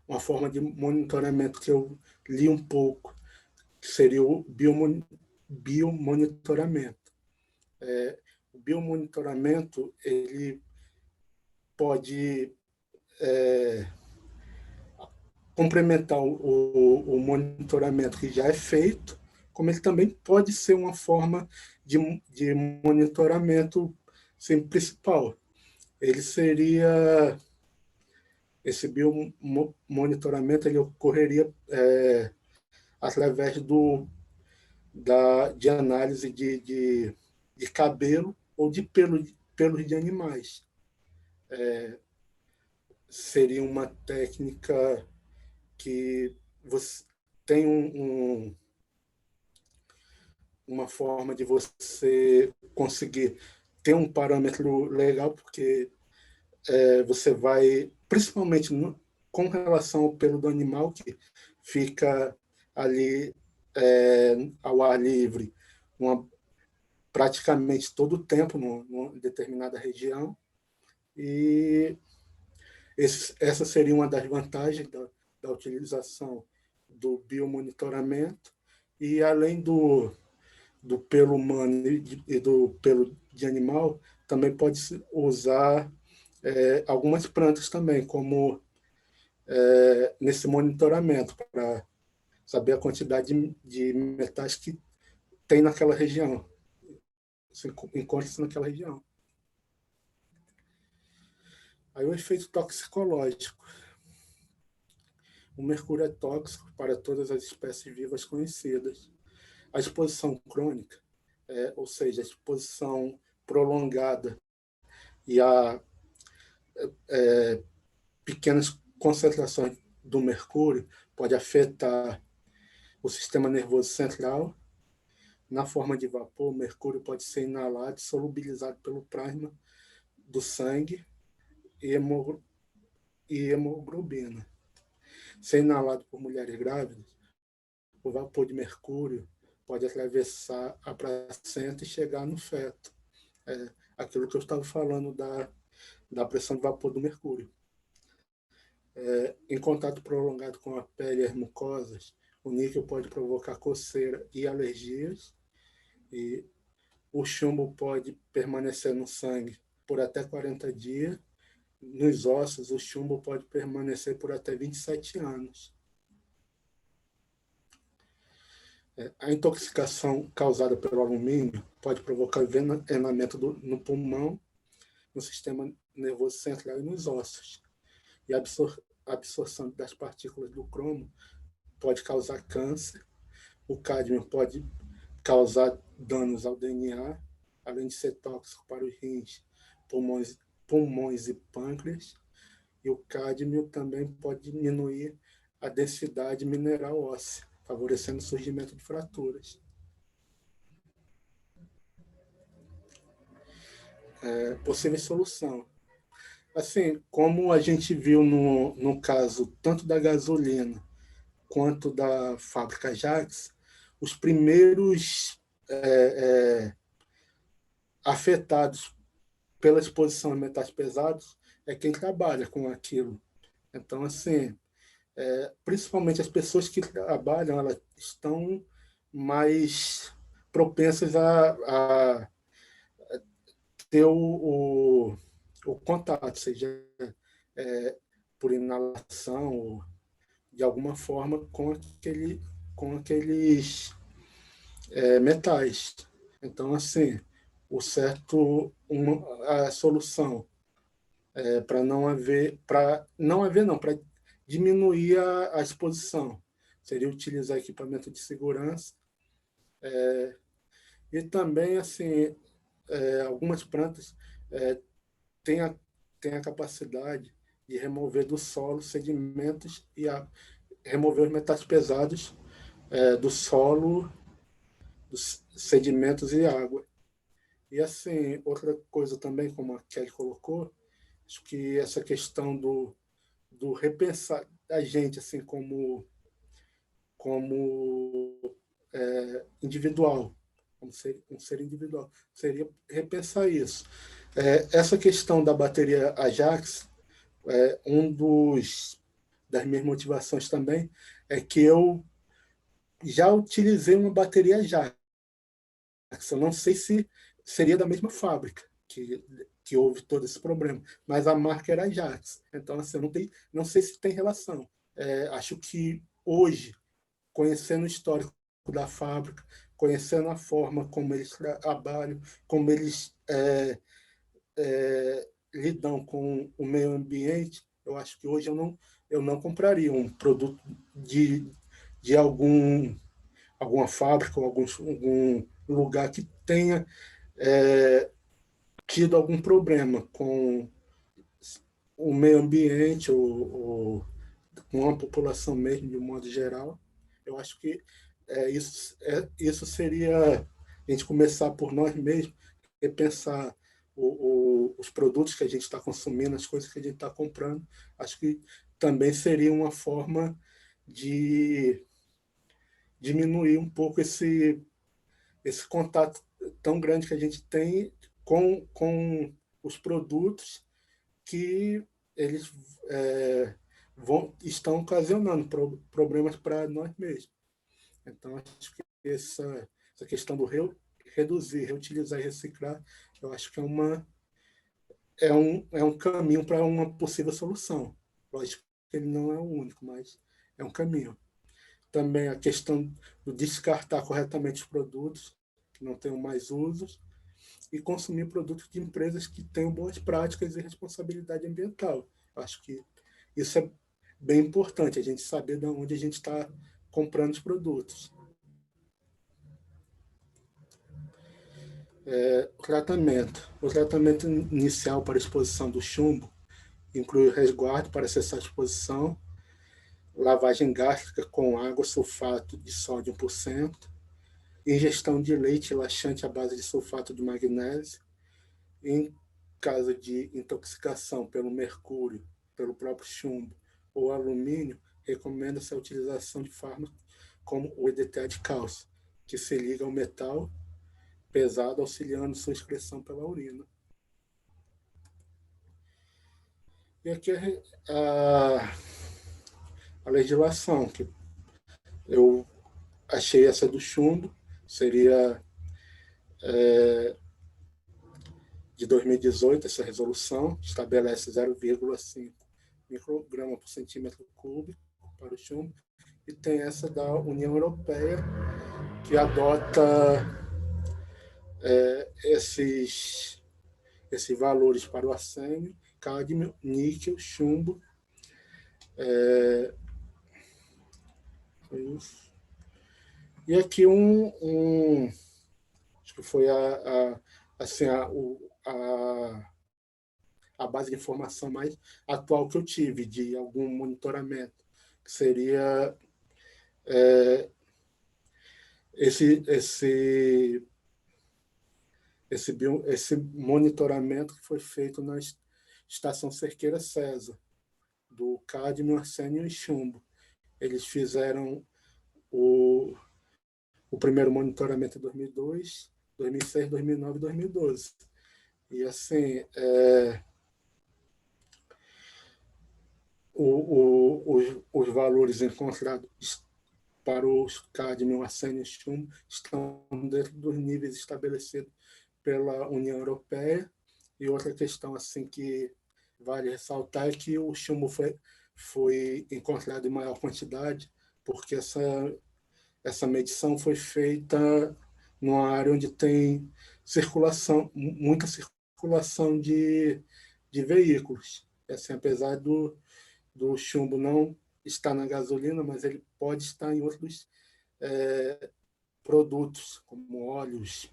uma forma de monitoramento que eu li um pouco, que seria o biomonitoramento. O biomonitoramento ele pode complementar o monitoramento que já é feito, como ele também pode ser uma forma de monitoramento assim, principal. Ele seria, esse biomonitoramento ele ocorreria através de análise de cabelo ou de pelos de animais. Seria uma técnica que você tem uma forma de você conseguir ter um parâmetro legal, porque você vai, principalmente com relação ao pelo do animal, que fica ali ao ar livre praticamente todo o tempo numa determinada região, e essa seria uma das vantagens da utilização do biomonitoramento, e além do pelo humano e do pelo de animal, também pode-se usar algumas plantas também, como nesse monitoramento, para saber a quantidade de metais que tem naquela região, encontra-se naquela região. Aí o efeito toxicológico. O mercúrio é tóxico para todas as espécies vivas conhecidas. A exposição crônica, ou seja, a exposição prolongada e a pequenas concentrações do mercúrio pode afetar o sistema nervoso central. Na forma de vapor, o mercúrio pode ser inalado e solubilizado pelo plasma do sangue e hemoglobina. Se inalado por mulheres grávidas, o vapor de mercúrio pode atravessar a placenta e chegar no feto. Aquilo que eu estava falando da pressão de vapor do mercúrio. Em contato prolongado com a pele e as mucosas, o níquel pode provocar coceira e alergias, e o chumbo pode permanecer no sangue por até 40 dias. Nos ossos, o chumbo pode permanecer por até 27 anos. A intoxicação causada pelo alumínio pode provocar envenenamento no pulmão, no sistema nervoso central e nos ossos. E a absorção das partículas do cromo pode causar câncer. O cádmio pode causar danos ao DNA, além de ser tóxico para os rins, pulmões e pâncreas. E o cádmio também pode diminuir a densidade mineral óssea, favorecendo o surgimento de fraturas. Possível solução. Assim, como a gente viu no caso tanto da gasolina quanto da fábrica Jax, os primeiros afetados pela exposição a metais pesados é quem trabalha com aquilo. Então, assim, principalmente as pessoas que trabalham, elas estão mais propensas a ter o contato, seja por inalação ou de alguma forma com aqueles metais. Então, assim, a solução para diminuir a exposição. Seria utilizar equipamento de segurança. E também, assim, algumas plantas têm a capacidade de remover do solo sedimentos e remover os metais pesados do solo, dos sedimentos e água. E, assim, outra coisa também, como a Kelly colocou, acho que essa questão do repensar a gente assim como individual, como um ser individual, seria repensar isso. Essa questão da bateria Ajax, das minhas motivações também é que eu já utilizei uma bateria Ajax. Eu não sei se seria da mesma fábrica que houve todo esse problema, mas a marca era Ajax. Então, assim, eu não sei se tem relação. Acho que hoje, conhecendo o histórico da fábrica, conhecendo a forma como eles trabalham, como eles lidam com o meio ambiente, eu acho que hoje eu não compraria um produto de alguma fábrica ou algum lugar que tenha tido algum problema com o meio ambiente ou com a população mesmo, de um modo geral. Eu acho que isso seria a gente começar por nós mesmos, repensar os produtos que a gente está consumindo, as coisas que a gente está comprando. Acho que também seria uma forma de diminuir um pouco esse contato tão grande que a gente tem com os produtos que eles estão ocasionando problemas para nós mesmos. Então, acho que essa questão do reduzir, reutilizar e reciclar, eu acho que é um caminho para uma possível solução. Lógico que ele não é o único, mas é um caminho. Também a questão do descartar corretamente os produtos que não tenham mais usos e consumir produtos de empresas que tenham boas práticas e responsabilidade ambiental. Acho que isso é bem importante, a gente saber de onde a gente está comprando os produtos. O tratamento inicial para a exposição do chumbo inclui resguardo para cessar a exposição, lavagem gástrica com água, sulfato de sódio 1%, ingestão de leite laxante à base de sulfato de magnésio. Em caso de intoxicação pelo mercúrio, pelo próprio chumbo ou alumínio, recomenda-se a utilização de fármacos como o EDTA de cálcio, que se liga ao metal pesado, auxiliando sua excreção pela urina. E aqui a legislação, que eu achei essa do chumbo, seria de 2018, essa resolução estabelece 0,5 micrograma por centímetro cúbico para o chumbo, e tem essa da União Europeia, que adota esses valores para o arsênio, cádmio, níquel, chumbo. E aqui acho que foi a base de informação mais atual que eu tive de algum monitoramento, que seria esse monitoramento que foi feito na Estação Cerqueira César, do cádmio, arsênio e chumbo. Eles fizeram o primeiro monitoramento em 2002, 2006, 2009 e 2012. E, assim, os valores encontrados para os cádmio, arsênio e chumbo estão dentro dos níveis estabelecidos pela União Europeia. E outra questão assim que vale ressaltar é que o chumbo foi encontrado em maior quantidade, porque essa medição foi feita numa área onde tem muita circulação de veículos. Assim, apesar do chumbo não estar na gasolina, mas ele pode estar em outros produtos, como óleos,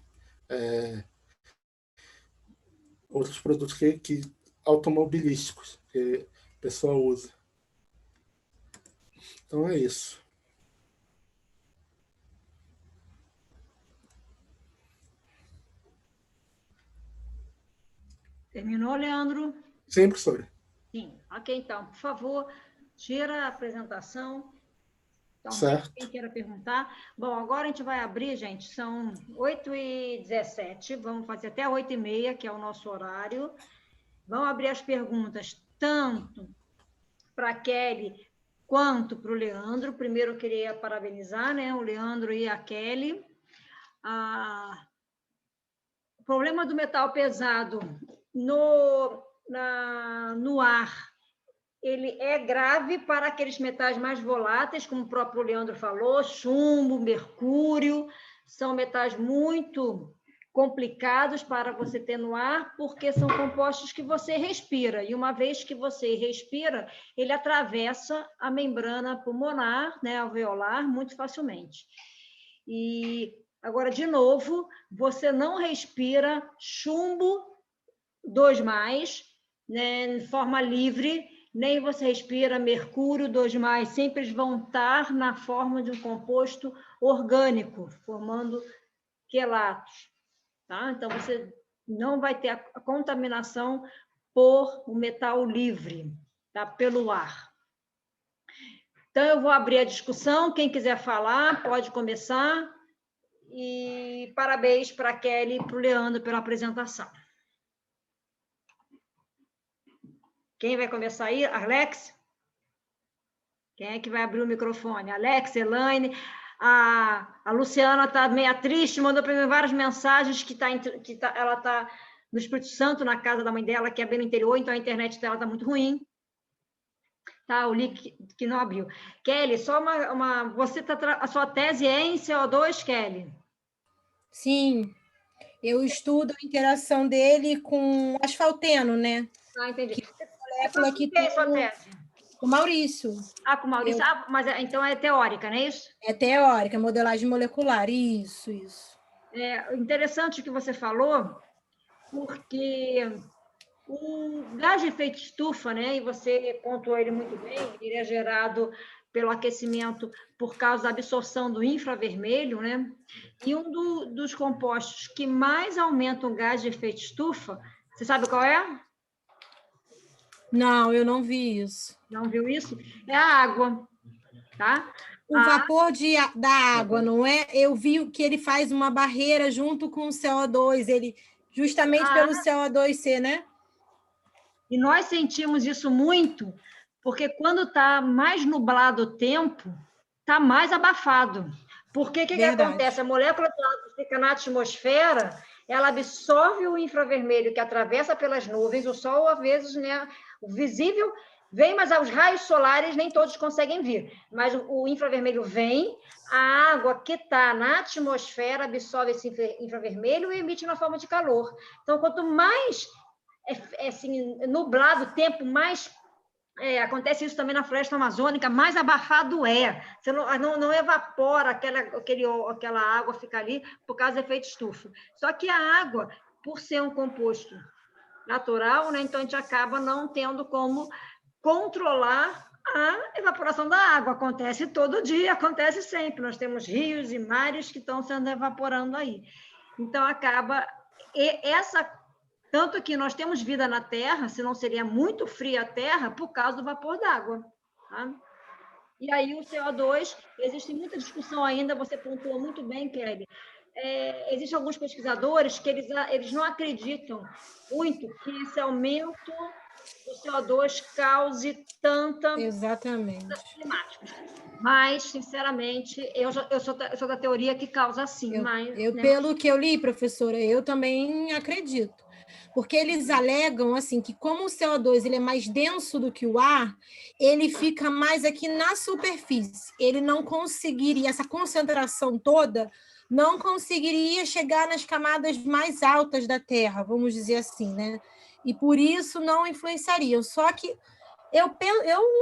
outros produtos que automobilísticos que a pessoa usa. Então é isso. Terminou, Leandro? Sim, professora. Sim. Ok, então, por favor, tira a apresentação. Então, Certo. quem queira perguntar. Bom, agora a gente vai abrir, gente, são 8h17, vamos fazer até 8h30, que é o nosso horário. Vamos abrir as perguntas tanto para a Kelly quanto para o Leandro. Primeiro, eu queria parabenizar, né, o Leandro e a Kelly. O problema do metal pesado no ar, ele é grave para aqueles metais mais voláteis, como o próprio Leandro falou, chumbo, mercúrio, são metais muito complicados para você ter no ar, porque são compostos que você respira, e uma vez que você respira, ele atravessa a membrana pulmonar, né, alveolar, muito facilmente. E agora, de novo, você não respira chumbo 2+, né, de forma livre, nem você respira mercúrio 2+, sempre eles vão estar na forma de um composto orgânico, formando quelatos. Tá? Então, você não vai ter a contaminação por o metal livre, tá? Pelo ar. Então, eu vou abrir a discussão. Quem quiser falar, pode começar. E parabéns para a Kelly e para o Leandro pela apresentação. Quem vai começar aí? Alex? Quem é que vai abrir o microfone? Alex, Elaine. A Luciana está meio triste, mandou para mim várias mensagens ela está no Espírito Santo, na casa da mãe dela, que é bem no interior, então a internet dela está muito ruim. Tá, o link que não abriu. Kelly, só você a sua tese é em CO2, Kelly? Sim, eu estudo a interação dele com asfalteno, né? Ah, entendi. Que molécula que tem sua tese? Com o Maurício. Com o Maurício. Mas então é teórica, não é isso? É teórica, modelagem molecular, isso. É interessante o que você falou, porque o gás de efeito estufa, né, e você pontuou ele muito bem, ele é gerado pelo aquecimento por causa da absorção do infravermelho, né? E dos compostos que mais aumentam o gás de efeito estufa, você sabe qual é? Não, eu não vi isso. Não viu isso? É a água, tá? O vapor da água, não é? Eu vi que ele faz uma barreira junto com o CO2, justamente pelo CO2C, né? E nós sentimos isso muito, porque quando está mais nublado o tempo, está mais abafado. Porque o que acontece? A molécula de água que fica na atmosfera, ela absorve o infravermelho que atravessa pelas nuvens, o sol, às vezes, né, o visível vem, mas os raios solares nem todos conseguem vir. Mas o infravermelho vem, a água que está na atmosfera absorve esse infravermelho e emite na forma de calor. Então, quanto mais assim, nublado o tempo, mais acontece isso também na floresta amazônica, mais abafado é. Você não evapora aquela água, fica ali por causa do efeito estufa. Só que a água, por ser um composto natural, né, então a gente acaba não tendo como controlar a evaporação da água. Acontece todo dia, acontece sempre. Nós temos rios e mares que estão sendo evaporando aí. Então, acaba... Tanto que nós temos vida na Terra, senão seria muito fria a Terra, por causa do vapor d'água. Tá? E aí o CO2, existe muita discussão ainda, você pontuou muito bem, Kelly. Existem alguns pesquisadores que eles não acreditam muito que esse aumento do CO2 cause tanta... Exatamente. climáticos. Mas, sinceramente, eu sou da teoria que causa sim. Pelo que eu li, professora, eu também acredito. porque eles alegam assim que como o CO2 ele é mais denso do que o ar, ele fica mais aqui na superfície. Ele não conseguiria, essa concentração toda não conseguiria chegar nas camadas mais altas da Terra, vamos dizer assim, né? E por isso não influenciariam. Só que eu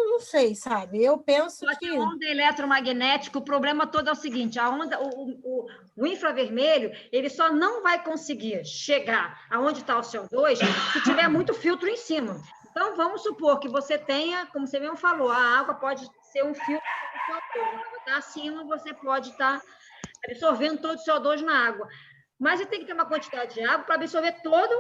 não sei, sabe? Eu penso Só que que... a onda eletromagnética, o problema todo é o seguinte, a onda, o infravermelho, ele só não vai conseguir chegar aonde está o CO2 se tiver muito filtro em cima. Então, vamos supor que você tenha, como você mesmo falou, a água pode ser um filtro do CO2. A água está acima, você pode estar absorvendo todo o CO2 na água. Mas você tem que ter uma quantidade de água para absorver todo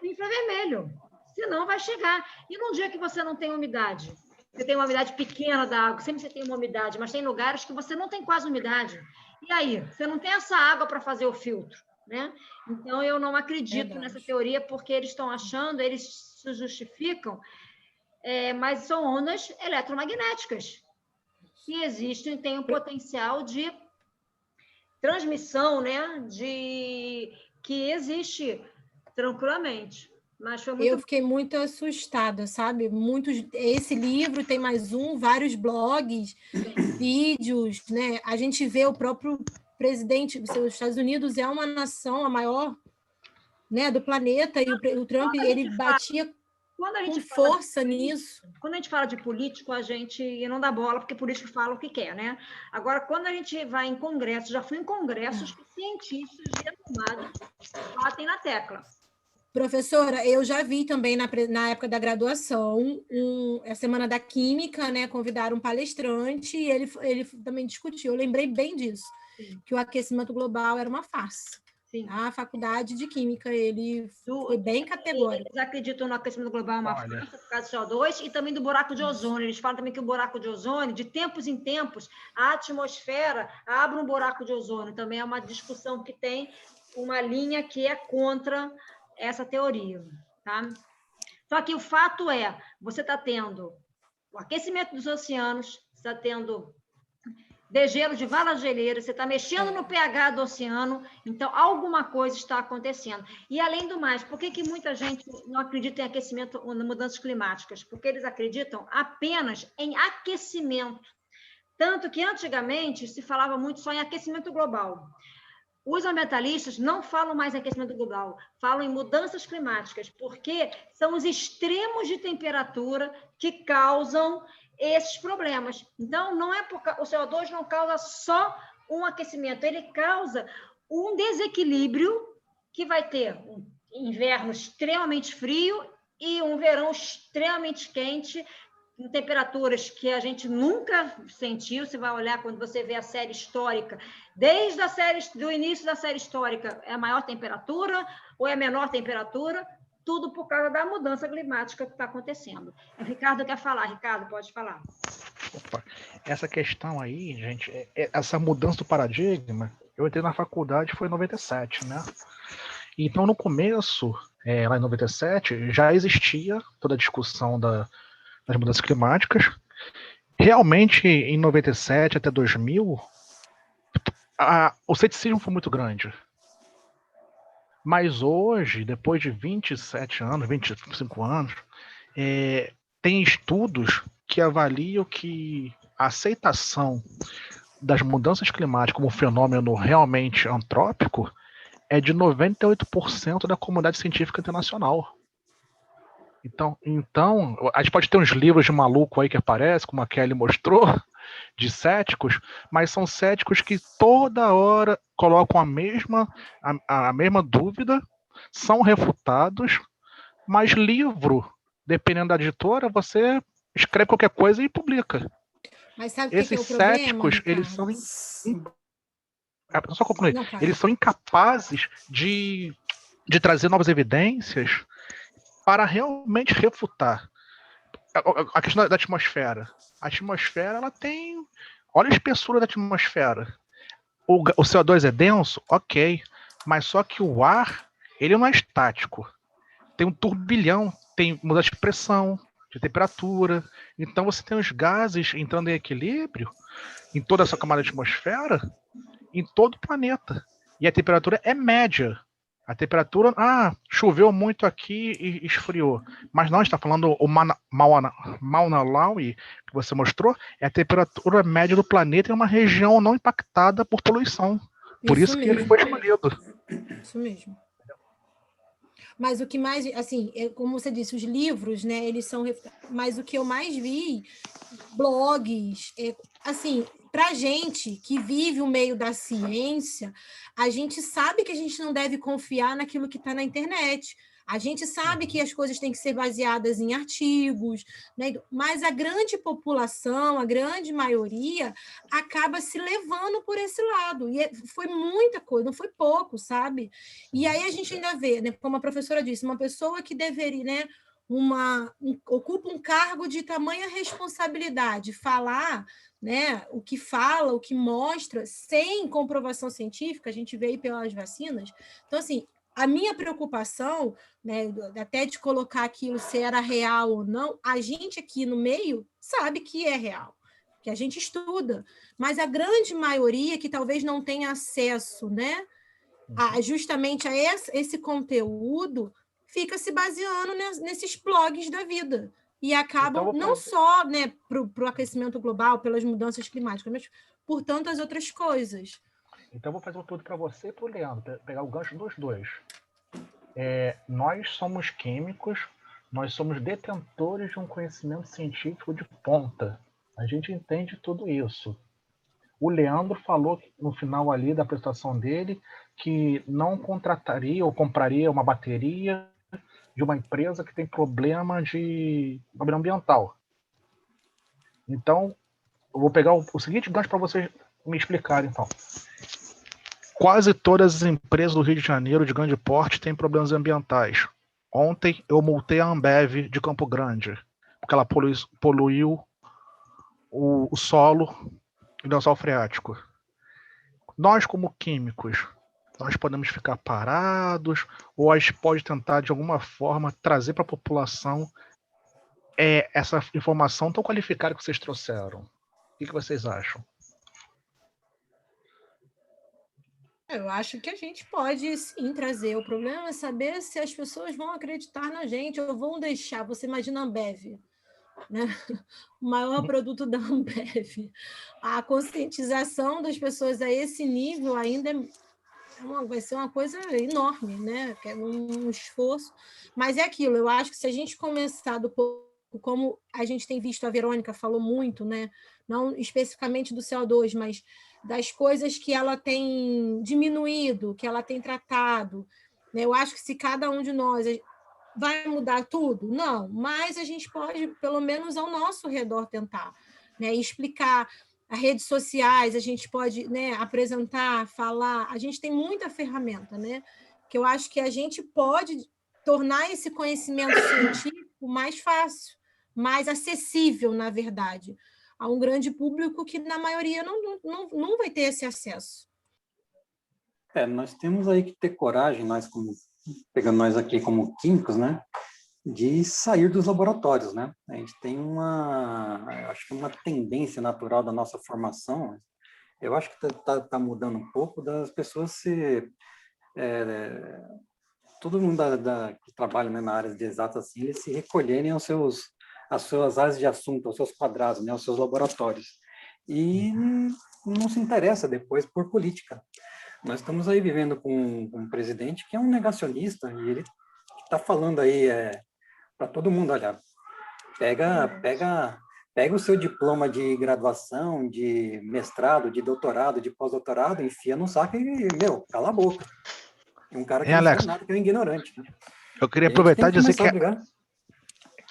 o infravermelho. Senão vai chegar. E num dia que você não tem umidade? Você tem uma umidade pequena da água, sempre você tem uma umidade, mas tem lugares que você não tem quase umidade. E aí? Você não tem essa água para fazer o filtro, né? Então, eu não acredito nessa teoria, porque eles estão achando, eles se justificam, mas são ondas eletromagnéticas que existem, têm o potencial de transmissão, né? Que existe tranquilamente. Mas foi muito... Eu fiquei muito assustada, sabe? Esse livro tem mais vários blogs, vídeos, né? A gente vê o próprio presidente dos Estados Unidos é uma nação a maior, né, do planeta, e o Trump ele batia com força nisso. Quando a gente fala de político, a gente não dá bola, porque político fala o que quer, né? Agora, quando a gente vai em congressos, já fui em congressos que cientistas renomados batem na tecla. Professora, eu já vi também na época da graduação, a Semana da Química, né? Convidaram um palestrante e ele também discutiu. Eu lembrei bem disso, que o aquecimento global era uma farsa. Sim. A faculdade de Química, ele foi bem categórico. Eles acreditam no aquecimento global, uma farsa por causa do CO2 e também do buraco de ozônio. Eles falam também que o buraco de ozônio, de tempos em tempos, a atmosfera abre um buraco de ozônio. Também é uma discussão que tem uma linha que é contra essa teoria, tá? Só que o fato é, você está tendo o aquecimento dos oceanos, você está tendo degelo de valas geleiras, você está mexendo no pH do oceano, então alguma coisa está acontecendo. E além do mais, por que muita gente não acredita em aquecimento ou em mudanças climáticas? Porque eles acreditam apenas em aquecimento. Tanto que antigamente se falava muito só em aquecimento global. Os ambientalistas não falam mais em aquecimento global, falam em mudanças climáticas, porque são os extremos de temperatura que causam esses problemas. Então, não é porque o CO2 não causa só um aquecimento, ele causa um desequilíbrio que vai ter um inverno extremamente frio e um verão extremamente quente, em temperaturas que a gente nunca sentiu. Você vai olhar quando você vê a série histórica, desde a série do início da série histórica, é a maior temperatura ou é a menor temperatura, tudo por causa da mudança climática que está acontecendo. O Ricardo quer falar. Ricardo, pode falar. Opa. Essa questão aí, gente, essa mudança do paradigma, eu entrei na faculdade, foi em 97, né? Então, no começo, lá em 97, já existia toda a discussão das mudanças climáticas. Realmente, em 97 até 2000, o ceticismo foi muito grande. Mas hoje, depois de 27 anos, 25 anos, tem estudos que avaliam que a aceitação das mudanças climáticas como um fenômeno realmente antrópico é de 98% da comunidade científica internacional. Então, a gente pode ter uns livros de maluco aí que aparecem, como a Kelly mostrou, de céticos, mas são céticos que toda hora colocam a mesma dúvida, são refutados, mas livro, dependendo da editora, você escreve qualquer coisa e publica. Mas sabe Esses que é o problema, céticos, Ricardo? eles são... Só concluir. Eles são incapazes de trazer novas evidências para realmente refutar a questão da atmosfera. A atmosfera, ela tem... Olha a espessura da atmosfera. O CO2 é denso? Ok. Mas só que o ar, ele não é estático. Tem um turbilhão, tem mudança de pressão, de temperatura. Então você tem os gases entrando em equilíbrio em toda essa camada de atmosfera, em todo o planeta. E a temperatura é média. A temperatura, choveu muito aqui e esfriou. Mas não, está falando o Mauna Loa, que você mostrou, é a temperatura média do planeta em uma região não impactada por poluição. Por isso que ele foi escolhido. Isso mesmo. Mas o que mais, assim, como você disse, os livros, né, eles são... Mas o que eu mais vi, blogs, assim, para a gente que vive o meio da ciência, a gente sabe que a gente não deve confiar naquilo que está na internet. A gente sabe que as coisas têm que ser baseadas em artigos, né? Mas a grande população, a grande maioria, acaba se levando por esse lado. E foi muita coisa, não foi pouco, sabe? E aí a gente ainda vê, né, como a professora disse, uma pessoa que deveria, né, ocupa um cargo de tamanha responsabilidade, falar, né, o que fala, o que mostra, sem comprovação científica, a gente vê aí pelas vacinas. Então, assim, a minha preocupação, né, até de colocar aquilo se era real ou não, a gente aqui no meio sabe que é real, que a gente estuda, mas a grande maioria que talvez não tenha acesso, né, justamente a esse conteúdo, fica se baseando nesses blogs da vida. E acabam não só, né, para o aquecimento global, pelas mudanças climáticas, mas por tantas outras coisas. Então, eu vou fazer tudo para você e para o Leandro, pegar o gancho dos dois. Nós somos químicos, nós somos detentores de um conhecimento científico de ponta. A gente entende tudo isso. O Leandro falou no final ali da apresentação dele que não contrataria ou compraria uma bateria de uma empresa que tem problema ambiental. Então, eu vou pegar o seguinte gancho para vocês me explicarem, então. Quase todas as empresas do Rio de Janeiro de grande porte têm problemas ambientais. Ontem eu multei a Ambev de Campo Grande, porque ela poluiu o solo e o lençol freático. Nós, como químicos, nós podemos ficar parados ou a gente pode tentar, de alguma forma, trazer para a população essa informação tão qualificada que vocês trouxeram. O que vocês acham? Eu acho que a gente pode, sim, trazer. O problema é saber se as pessoas vão acreditar na gente ou vão deixar. Você imagina a Ambev, né? O maior produto da Ambev. A conscientização das pessoas a esse nível ainda vai ser uma coisa enorme, né? É um esforço. Mas é aquilo, eu acho que se a gente começar do pouco, como a gente tem visto, a Verônica falou muito, né? Não especificamente do CO2, mas das coisas que ela tem diminuído, que ela tem tratado. Né? Eu acho que se cada um de nós vai mudar tudo? Não, mas a gente pode, pelo menos ao nosso redor, tentar, né? Explicar. As redes sociais, a gente pode, né, apresentar, falar, a gente tem muita ferramenta, né? Que eu acho que a gente pode tornar esse conhecimento científico mais fácil, mais acessível, na verdade, a um grande público que, na maioria, não vai ter esse acesso. Nós temos aí que ter coragem, pegando nós aqui como químicos, né, de sair dos laboratórios, né? A gente tem acho que uma tendência natural da nossa formação, eu acho que tá mudando um pouco das pessoas todo mundo que trabalha, né, na área de exatas, assim, eles se recolherem às suas áreas de assunto, aos seus quadrados, né, aos seus laboratórios. E não se interessa depois por política. Nós estamos aí vivendo com um presidente que é um negacionista, e ele está falando aí para todo mundo, olha, pega o seu diploma de graduação, de mestrado, de doutorado, de pós-doutorado, enfia no saco e, cala a boca. É um cara que não sabe nada, que é um ignorante. Né? Eu queria aproveitar e dizer que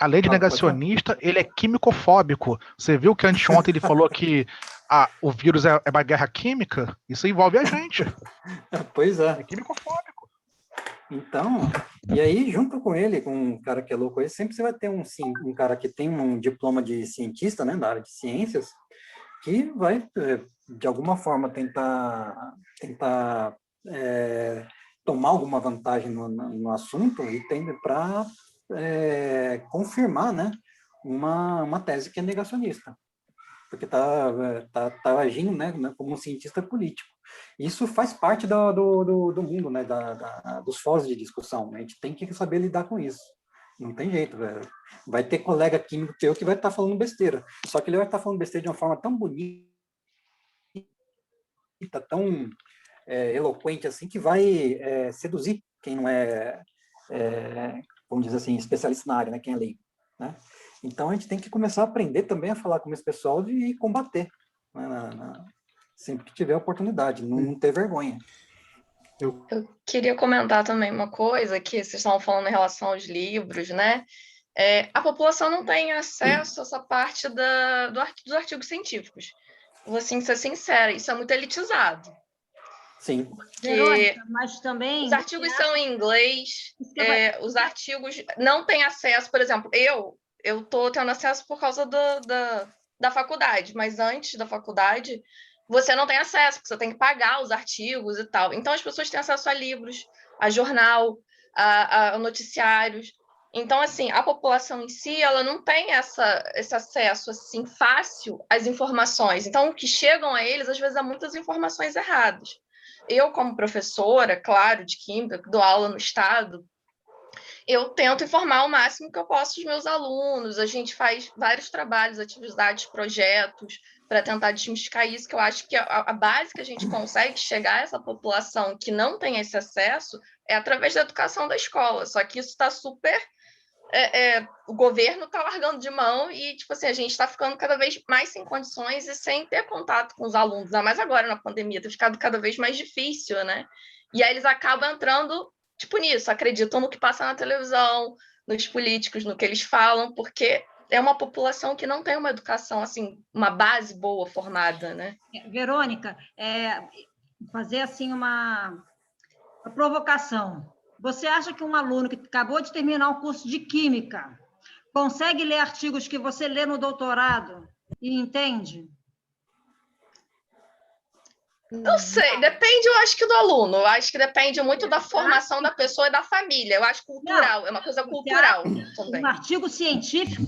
além de negacionista, ele é quimicofóbico. Você viu que anteontem ele falou que o vírus é uma guerra química? Isso envolve a gente. Pois é. É quimicofóbico. Então, e aí, junto com ele, com um cara que é louco, sempre você vai ter um cara que tem um diploma de cientista, né, da área de ciências, que vai, de alguma forma, tentar tomar alguma vantagem no assunto e tende para confirmar, né, uma tese que é negacionista. porque tá agindo, né, como um cientista político. Isso faz parte do mundo, né, dos fóruns de discussão. A gente tem que saber lidar com isso. Não tem jeito, velho. Vai ter colega químico teu que vai estar falando besteira. Só que ele vai estar falando besteira de uma forma tão bonita, tão eloquente assim, que vai seduzir quem não vamos dizer assim, especialista na área, né, quem é leigo, né? Então a gente tem que começar a aprender também a falar com esse pessoal e combater, né, sempre que tiver oportunidade, não ter vergonha. Eu queria comentar também uma coisa que vocês estavam falando em relação aos livros, né? A população não tem acesso a essa parte dos artigos científicos. Vou assim, ser sincera, isso é muito elitizado. Sim. Porque mas também os artigos são em inglês, os artigos não têm acesso, por exemplo, eu estou tendo acesso por causa da faculdade, mas antes da faculdade você não tem acesso, porque você tem que pagar os artigos e tal. Então, as pessoas têm acesso a livros, a jornal, a noticiários. Então, assim, a população em si, ela não tem esse acesso, assim, fácil às informações. Então, o que chegam a eles, às vezes, há muitas informações erradas. Eu, como professora, claro, de química, que dou aula no estado, eu tento informar o máximo que eu posso os meus alunos. A gente faz vários trabalhos, atividades, projetos, para tentar desmistificar isso, que eu acho que a base que a gente consegue chegar a essa população que não tem esse acesso é através da educação da escola. Só que isso está super... o governo está largando de mão e, tipo assim, a gente está ficando cada vez mais sem condições e sem ter contato com os alunos. Ainda mais agora, na pandemia, tem ficado cada vez mais difícil, né? E aí eles acabam entrando, tipo, nisso, acreditam no que passa na televisão, nos políticos, no que eles falam, porque é uma população que não tem uma educação, assim, uma base boa formada, né? Verônica, fazer, assim, uma provocação. Você acha que um aluno que acabou de terminar o curso de Química consegue ler artigos que você lê no doutorado e entende? Não sei, depende, eu acho que do aluno. Eu acho que depende muito da formação da pessoa e da família. Eu acho cultural, é uma coisa cultural também. Um artigo científico?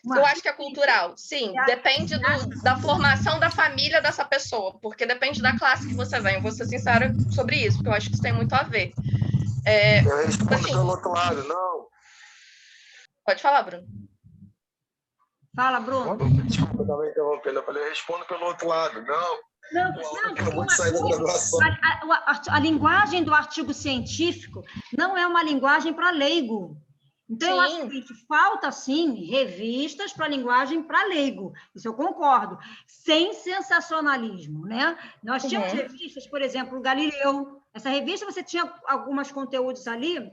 Eu acho que é cultural, sim. Depende da formação da família dessa pessoa, porque depende da classe que você vem. Eu vou ser sincera sobre isso, porque eu acho que isso tem muito a ver. Eu respondo assim, pelo outro lado, não. Pode falar, Bruno. Fala, Bruno. Desculpa, eu estava interrompendo. Eu falei, eu respondo pelo outro lado, não. Não, a linguagem do artigo científico não é uma linguagem para leigo. Então, eu acho que falta, sim, revistas para linguagem para leigo. Isso eu concordo. Sem sensacionalismo, né? Nós tínhamos revistas, por exemplo, o Galileu. Essa revista, você tinha alguns conteúdos ali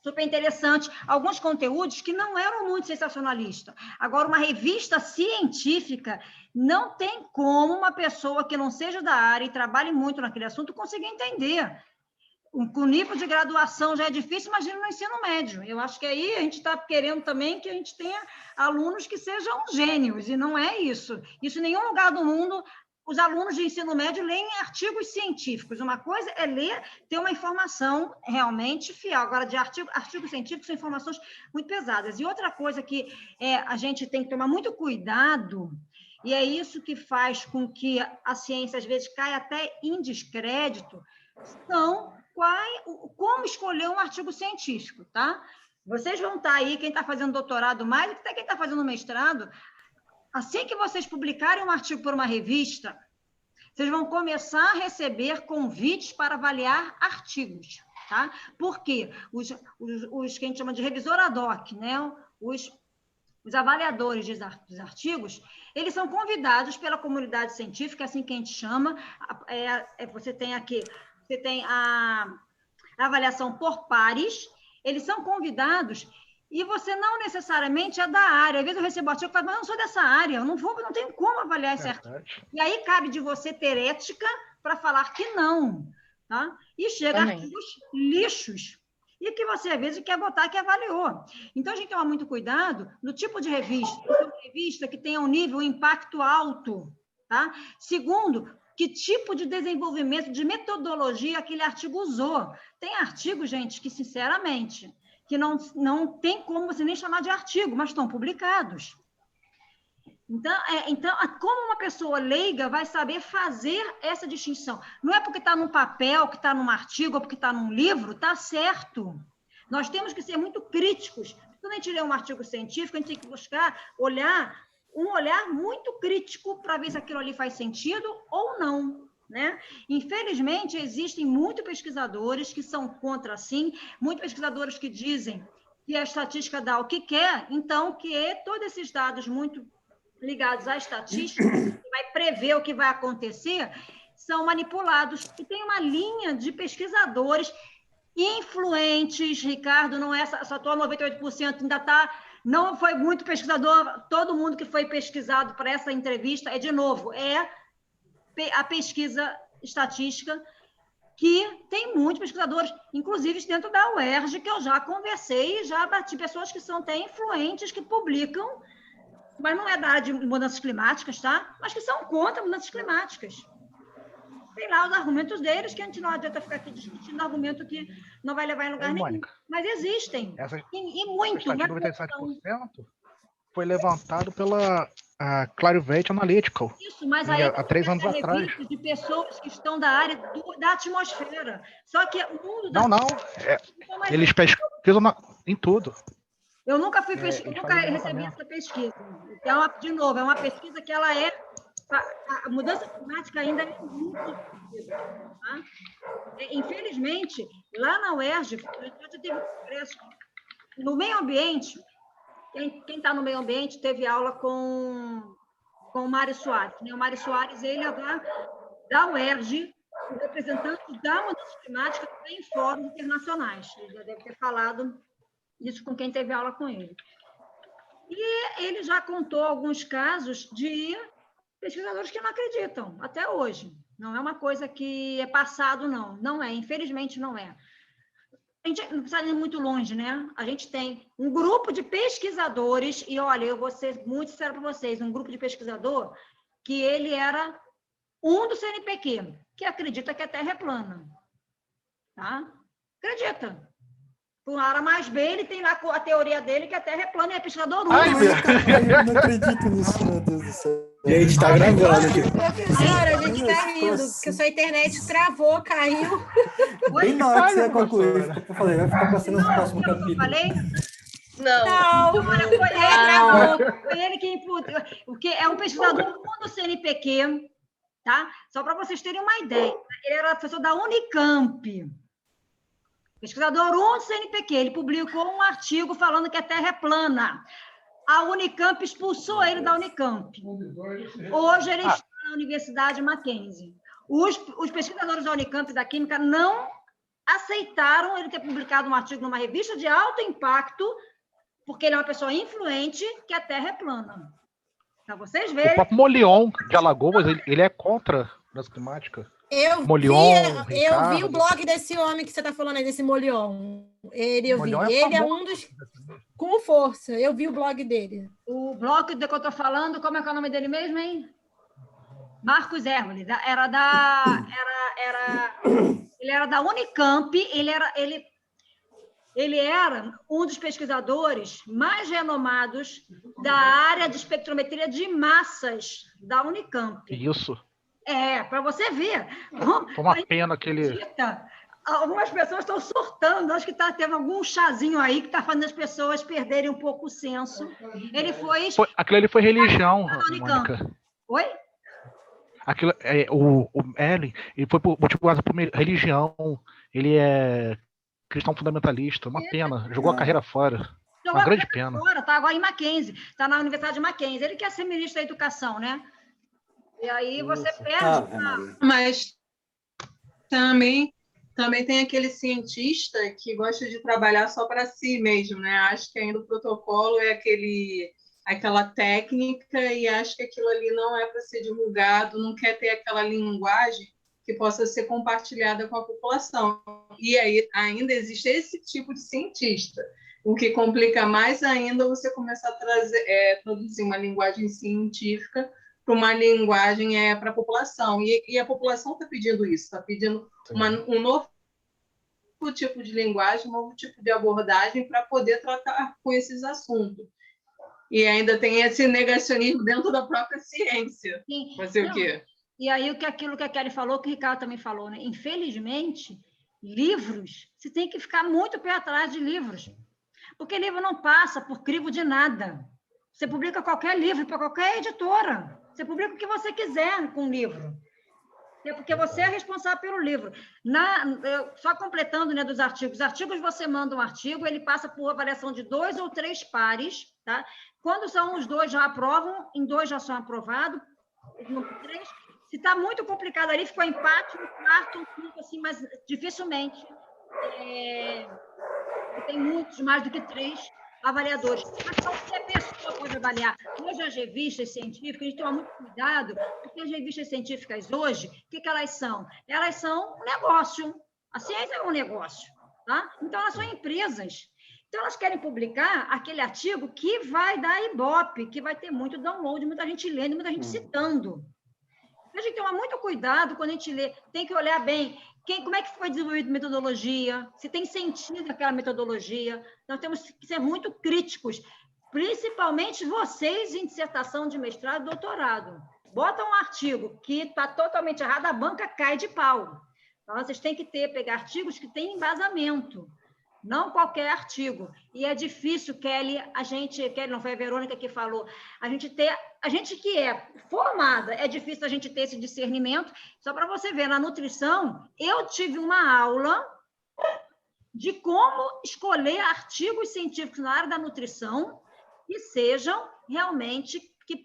super interessantes, alguns conteúdos que não eram muito sensacionalistas. Agora, uma revista científica, não tem como uma pessoa que não seja da área e trabalhe muito naquele assunto conseguir entender. Com o nível de graduação já é difícil, imagina no ensino médio. Eu acho que aí a gente está querendo também que a gente tenha alunos que sejam gênios, e não é isso. Isso em nenhum lugar do mundo, os alunos de ensino médio leem artigos científicos. Uma coisa é ler, ter uma informação realmente fiel. Agora, de artigos científicos são informações muito pesadas. E outra coisa que a gente tem que tomar muito cuidado, e é isso que faz com que a ciência, às vezes, caia até em descrédito, são como escolher um artigo científico, tá? Vocês vão estar aí, quem está fazendo doutorado mais, até quem está fazendo mestrado, assim que vocês publicarem um artigo por uma revista, vocês vão começar a receber convites para avaliar artigos, tá? Por quê? Os que a gente chama de revisor ad hoc, né? Os avaliadores dos artigos, eles são convidados pela comunidade científica, assim que a gente chama, você tem a avaliação por pares, eles são convidados e você não necessariamente é da área. Às vezes eu recebo artigo e falo, mas eu não sou dessa área, eu não tenho como avaliar esse artigo. E aí cabe de você ter ética para falar que não, tá? E chega artigos lixos, e que você, às vezes, quer botar que avaliou. Então, a gente toma muito cuidado no tipo de revista. Uma revista que tenha um nível, um impacto alto, tá? Segundo, que tipo de desenvolvimento, de metodologia aquele artigo usou. Tem artigos, gente, que, sinceramente, que não tem como você nem chamar de artigo, mas estão publicados. Então, como uma pessoa leiga vai saber fazer essa distinção? Não é porque está num papel, que está num artigo, ou porque está num livro, está certo. Nós temos que ser muito críticos. Quando a gente lê um artigo científico, a gente tem que buscar um olhar muito crítico para ver se aquilo ali faz sentido ou não. Né? Infelizmente, existem muitos pesquisadores que são contra, sim, muitos pesquisadores que dizem que a estatística dá o que quer, então, que todos esses dados muito ligados à estatística, que vai prever o que vai acontecer, são manipulados. E tem uma linha de pesquisadores influentes, Ricardo, não é só estou a 98%, ainda está, não foi muito pesquisador, todo mundo que foi pesquisado para essa entrevista, de novo, a pesquisa estatística, que tem muitos pesquisadores, inclusive dentro da UERJ, que eu já conversei, já bati pessoas que são até influentes, que publicam, mas não é da área de mudanças climáticas, tá? Mas que são contra mudanças climáticas. Tem lá os argumentos deles, que a gente não adianta ficar aqui discutindo argumento que não vai levar em lugar nenhum. Mônica, Mas existem, e muito. Essa 97% foi levantado pela Clarivate Analytical. Isso, mas aí há 3 anos atrás. De pessoas que estão da área da atmosfera. Só que o mundo Não. Eles pesquisam em tudo. Eu nunca fui nunca recebi essa pesquisa. De novo, é uma pesquisa que ela é. A mudança climática ainda é muito discutida. Tá? Infelizmente, lá na UERJ, já teve um congresso no meio ambiente. Quem está no meio ambiente teve aula com o Mário Soares. Né? O Mário Soares, ele é da UERJ, o representante da mudança climática em fóruns internacionais. Ele já deve ter falado isso com quem teve aula com ele. E ele já contou alguns casos de pesquisadores que não acreditam, até hoje. Não é uma coisa que é passado, não. Não é, infelizmente não é. A gente não precisa ir muito longe, né? A gente tem um grupo de pesquisadores, e olha, eu vou ser muito sincero para vocês, um grupo de pesquisador que ele era um do CNPq, que acredita que a Terra é plana. Tá? Acredita. Por A mais B, ele tem lá a teoria dele que a Terra é plana e é pesquisador único. Eu não acredito nisso, meu Deus do céu. Gente, tá gravando aqui. Professora, a gente tá rindo, porque sua internet travou, caiu. Bem na hora que você ia concluir. Eu falei, vai ficar passando no próximo capítulo. Falei? Não. Foi ele que imputou. Porque é um pesquisador do CNPq, tá? Só para vocês terem uma ideia. Ele era professor da Unicamp. Pesquisador do CNPq. Ele publicou um artigo falando que a Terra é plana. A Unicamp expulsou ele da Unicamp. Hoje ele está na Universidade Mackenzie. Os pesquisadores da Unicamp da Química não aceitaram ele ter publicado um artigo numa revista de alto impacto, porque ele é uma pessoa influente, que a Terra é plana. Para vocês verem. O próprio Molion de Alagoas, ele é contra a mudança climática. Eu vi o blog desse homem que você está falando aí, desse Molion. Ele é um dos... Com força, eu vi o blog dele. O blog do que eu estou falando, como é que é o nome dele mesmo, hein? Marcos Erwin. Ele era da Unicamp, ele era um dos pesquisadores mais renomados da área de espectrometria de massas da Unicamp. Isso. Para você ver. Foi uma pena que ele... Algumas pessoas estão surtando, acho que teve algum chazinho aí que está fazendo as pessoas perderem um pouco o senso. Ele aquilo ali foi religião, Mônica. Oi? Aquilo, o Ellen, ele foi motivado por religião, ele é cristão fundamentalista, uma pena, jogou a carreira fora. Uma grande pena. Está agora em Mackenzie, está na Universidade de Mackenzie. Ele quer ser ministro da Educação, né? E aí você perde. Mas também tem aquele cientista que gosta de trabalhar só para si mesmo, né? Acho que ainda o protocolo é aquela técnica e acho que aquilo ali não é para ser divulgado, não quer ter aquela linguagem que possa ser compartilhada com a população. E aí ainda existe esse tipo de cientista, o que complica mais ainda você começar a produzir uma linguagem científica para uma linguagem para a população. E a população está pedindo isso, está pedindo um novo tipo de linguagem, um novo tipo de abordagem para poder tratar com esses assuntos. E ainda tem esse negacionismo dentro da própria ciência. Sim. Fazer o quê? E aí, aquilo que a Kelly falou, que o Ricardo também falou, né? Infelizmente, livros, você tem que ficar muito pé atrás de livros. Porque livro não passa por crivo de nada. Você publica qualquer livro para qualquer editora. Você publica o que você quiser com o livro. É porque você é responsável pelo livro. Só completando, né, dos artigos. Os artigos, você manda um artigo, ele passa por avaliação de 2 ou 3 pares. Tá? Quando são os 2 já aprovam, em 2 já são aprovados, no 3... Se está muito complicado ali, ficou empate, no quarto, um quinto, assim, mas dificilmente. Tem muitos, mais do que 3 avaliadores. Mas qualquer pessoa pode avaliar. Hoje, as revistas científicas, a gente toma muito cuidado, porque as revistas científicas hoje, o que elas são? Elas são um negócio. A ciência é um negócio. Tá? Então, elas são empresas. Então, elas querem publicar aquele artigo que vai dar Ibope, que vai ter muito download, muita gente lendo, muita gente citando. A gente toma muito cuidado quando a gente lê, tem que olhar bem como é que foi desenvolvida a metodologia, se tem sentido aquela metodologia. Nós temos que ser muito críticos, principalmente vocês em dissertação de mestrado e doutorado. Bota um artigo que está totalmente errado, a banca cai de pau. Então, vocês têm que pegar artigos que têm embasamento, não qualquer artigo. E é difícil, Kelly, Kelly não foi a Verônica que falou, a gente que é formada, é difícil a gente ter esse discernimento. Só para você ver, na nutrição, eu tive uma aula de como escolher artigos científicos na área da nutrição que sejam realmente, que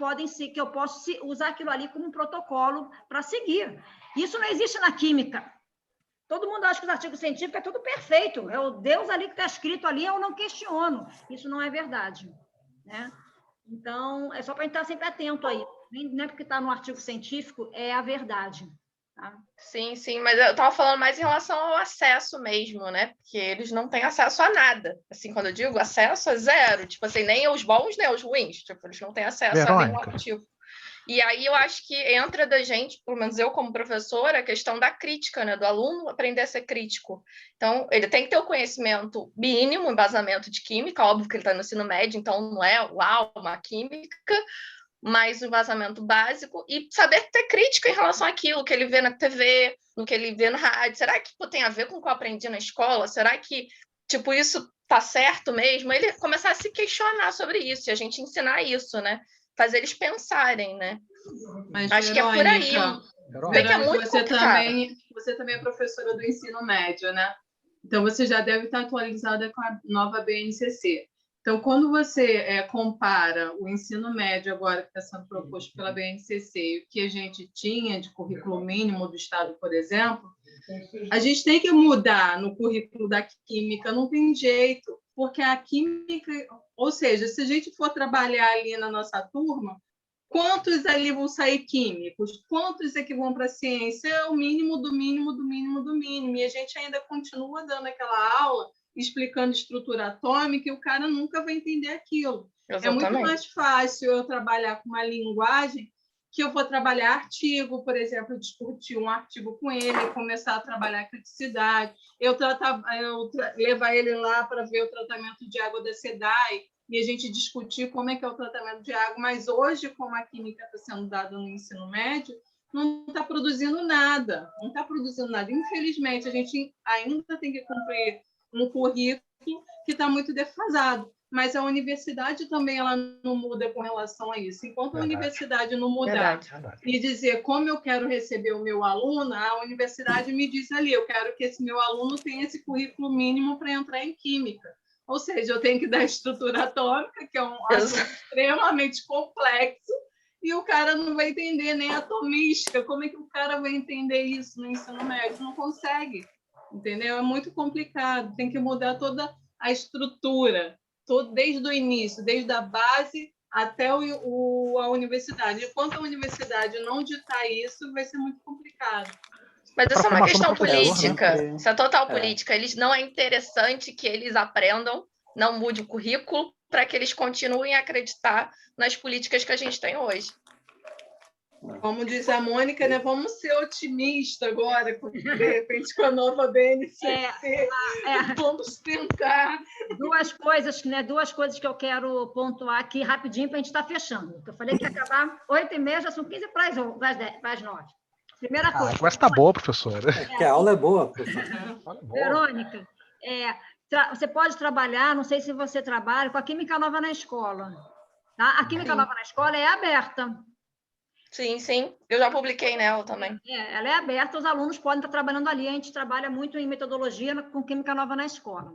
eu possa usar aquilo ali como um protocolo para seguir. Isso não existe na química. Todo mundo acha que os artigos científicos é tudo perfeito. É o Deus ali que está escrito ali, eu não questiono. Isso não é verdade. Né? Então, é só para a gente estar sempre atento aí. Não é porque está no artigo científico, é a verdade. Tá? Sim, mas eu estava falando mais em relação ao acesso mesmo, né? Porque eles não têm acesso a nada. Assim, quando eu digo acesso, é zero. Tipo assim, nem os bons, nem os ruins. Tipo, eles não têm acesso a nenhum artigo. E aí eu acho que entra da gente, pelo menos eu como professora, a questão da crítica, né? Do aluno aprender a ser crítico. Então, ele tem que ter o conhecimento mínimo, embasamento de química, óbvio que ele está no ensino médio, então não é uma química, mas um embasamento básico, e saber ter crítica em relação àquilo que ele vê na TV, no que ele vê na rádio. Será que tem a ver com o que eu aprendi na escola? Será que isso está certo mesmo? Ele começar a se questionar sobre isso, e a gente ensinar isso, né? Fazer eles pensarem, né? Mas, acho que é por aí. Sei que é muito você também é professora do ensino médio, né? Então, você já deve estar atualizada com a nova BNCC. Então, quando você compara o ensino médio agora que está sendo proposto pela BNCC e o que a gente tinha de currículo mínimo do Estado, por exemplo, a gente tem que mudar no currículo da química, não tem jeito, porque a química... Ou seja, se a gente for trabalhar ali na nossa turma, quantos ali vão sair químicos? Quantos é que vão para a ciência? É o mínimo do mínimo do mínimo do mínimo. E a gente ainda continua dando aquela aula explicando estrutura atômica e o cara nunca vai entender aquilo. Exatamente. É muito mais fácil eu trabalhar com uma linguagem que eu vou trabalhar artigo, por exemplo, discutir um artigo com ele, começar a trabalhar criticidade, eu levar ele lá para ver o tratamento de água da SEDAI e a gente discutir como é que é o tratamento de água, mas hoje, como a química está sendo dada no ensino médio, não está produzindo nada, Infelizmente, a gente ainda tem que cumprir um currículo que está muito defasado. Mas a universidade também ela não muda com relação a isso. Enquanto a universidade não mudar e dizer como eu quero receber o meu aluno, a universidade me diz ali, eu quero que esse meu aluno tenha esse currículo mínimo para entrar em química. Ou seja, eu tenho que dar estrutura atômica, que é um assunto extremamente complexo, e o cara não vai entender nem atomística. Como é que o cara vai entender isso no ensino médio? Não consegue, entendeu? É muito complicado. Tem que mudar toda a estrutura, desde o início, desde a base até a universidade. Enquanto a universidade não ditar isso, vai ser muito complicado. Mas isso é uma questão política, né? Isso é total política. Eles não é interessante que eles aprendam, não mude o currículo, para que eles continuem a acreditar nas políticas que a gente tem hoje. Como diz a Mônica, né? Vamos ser otimistas agora, de repente, com a nova BNCC. Vamos tentar. Duas coisas que eu quero pontuar aqui rapidinho para a gente estar fechando. Eu falei que ia acabar 8h30, já são 15 para as 9. Primeira coisa. A conversa está boa, professora. Porque a aula é boa, professora. Verônica, você pode trabalhar, não sei se você trabalha, com a Química Nova na Escola. Tá? A Química Nova na Escola é aberta. Sim, sim. Eu já publiquei nela também. Ela é aberta, os alunos podem estar trabalhando ali. A gente trabalha muito em metodologia com Química Nova na Escola.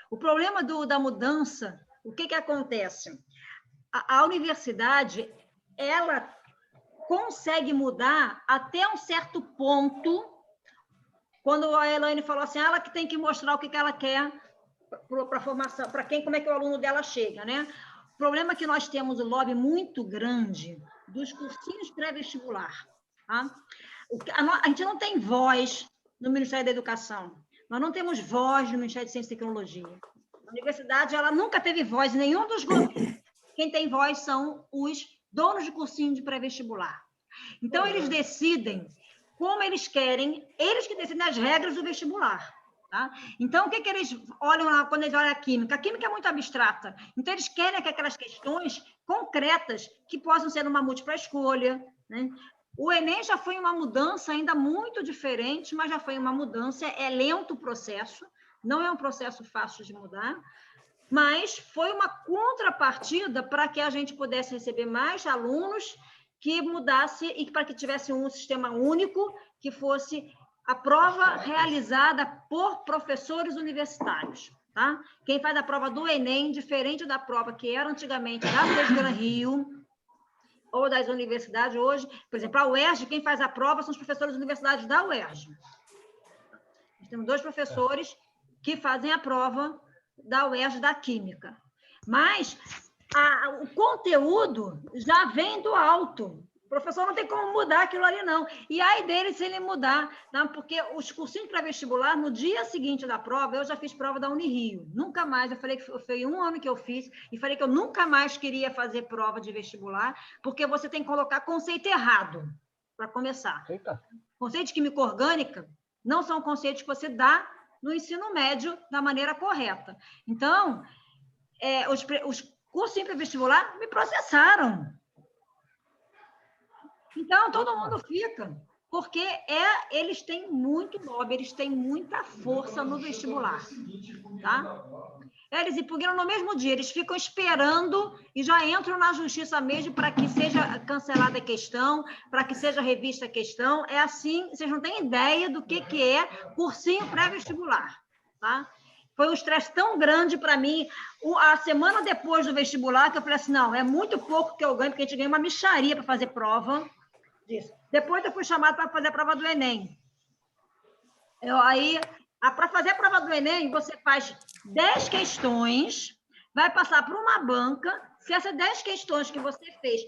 O problema da mudança, o que acontece? A universidade, ela consegue mudar até um certo ponto, quando a Elaine falou assim, ela que tem que mostrar o que ela quer para a formação, para como é que o aluno dela chega, né? O problema é que nós temos um lobby muito grande dos cursinhos pré-vestibular. Tá? A gente não tem voz no Ministério da Educação. Nós não temos voz no Ministério de Ciência e Tecnologia. A universidade ela nunca teve voz em nenhum dos governos. Quem tem voz são os donos de cursinho de pré-vestibular. Então, eles decidem como eles querem, eles que decidem as regras do vestibular. Tá? Então, o que eles olham lá quando eles olham a química? A química é muito abstrata. Então, eles querem que aquelas questões concretas que possam ser uma múltipla escolha. Né? O Enem já foi uma mudança ainda muito diferente, mas já foi uma mudança. É lento o processo, não é um processo fácil de mudar, mas foi uma contrapartida para que a gente pudesse receber mais alunos que mudasse e para que tivesse um sistema único que fosse a prova realizada por professores universitários. Tá? Quem faz a prova do Enem, diferente da prova que era antigamente da FES-Gran Rio ou das universidades, hoje, por exemplo, a UERJ, quem faz a prova são os professores universitários da UERJ. Nós temos 2 professores que fazem a prova da UERJ da Química. Mas o conteúdo já vem do alto. O professor não tem como mudar aquilo ali, não. E aí dele se ele mudar, não, porque os cursinhos pré-vestibular, no dia seguinte da prova, eu já fiz prova da Unirio. Nunca mais, eu falei que foi 1 ano que eu fiz, e falei que eu nunca mais queria fazer prova de vestibular, porque você tem que colocar conceito errado, para começar. Eita. Conceito de química orgânica não são conceitos que você dá no ensino médio da maneira correta. Então, os cursinhos pré-vestibular me processaram. Então, todo mundo fica, porque eles têm muito lobby, eles têm muita força no vestibular, tá? Eles impugnam no mesmo dia, eles ficam esperando e já entram na justiça mesmo para que seja cancelada a questão, para que seja revista a questão. É assim, vocês não têm ideia do que é cursinho pré-vestibular, tá? Foi um estresse tão grande para mim, a semana depois do vestibular, que eu falei assim, não, é muito pouco que eu ganho, porque a gente ganha uma mixaria para fazer prova disso. Depois eu fui chamada para fazer a prova do Enem. Para fazer a prova do Enem, você faz 10 questões, vai passar por uma banca, se essas 10 questões que você fez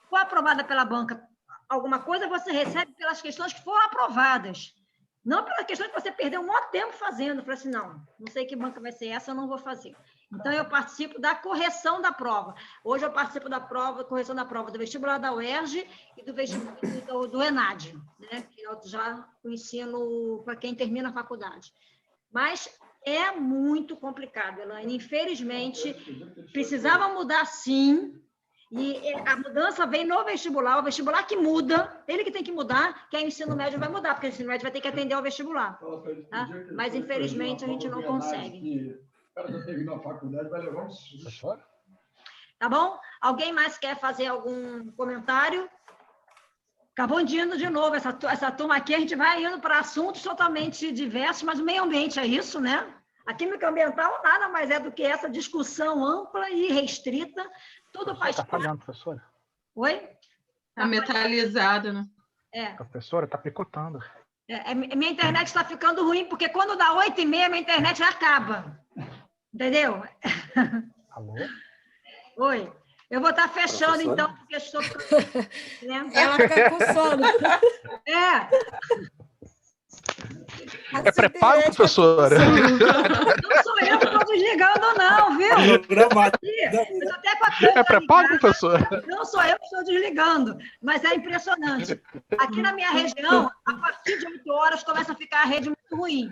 for aprovada pela banca, alguma coisa você recebe pelas questões que foram aprovadas. Não pelas questões que você perdeu um maior tempo fazendo. Eu falei assim, não sei que banca vai ser essa, eu não vou fazer. Então, eu participo da correção da prova. Hoje, eu participo da correção da prova do vestibular da UERJ e do ENAD, né? Que é já o ensino para quem termina a faculdade. Mas é muito complicado, Elaine. Infelizmente, precisava mudar, sim. E a mudança vem no vestibular, o vestibular que muda, ele que tem que mudar, que o ensino médio vai mudar, porque o ensino médio vai ter que atender ao vestibular. Tá? Mas, infelizmente, a gente não consegue. O cara já terminou a faculdade, vai levar um susto. Tá bom? Alguém mais quer fazer algum comentário? Acabou indo de novo, essa turma aqui, a gente vai indo para assuntos totalmente diversos, mas o meio ambiente é isso, né? A química ambiental nada mais é do que essa discussão ampla e restrita. Tudo faz parte. Está falhando, professora. Oi? Está metalizado, né? Professora, está picotando. Minha internet está ficando ruim, porque quando dá 8h30, minha internet já acaba. Entendeu? Alô? Oi. Eu vou estar fechando, então, porque estou... Ela fica com sono. É pré-pago, professora? Não sou eu que estou desligando, não, viu? vendo? Programado. Eu tô até com a câmera É pré-pago, ligada. professor? Não sou eu que estou desligando, mas é impressionante. Aqui na minha região, a partir de 8 horas, começa a ficar a rede muito ruim.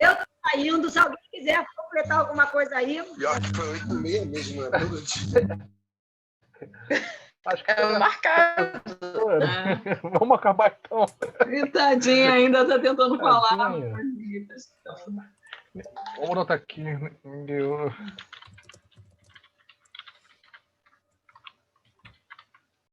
Eu estou saindo, se alguém quiser completar alguma coisa aí. Pior que foi 8h30 mesmo, né? Todo dia. Acho que É marcado. Vamos acabar então. Tadinha, ainda está tentando falar. Tadinha. Vamos anotar aqui.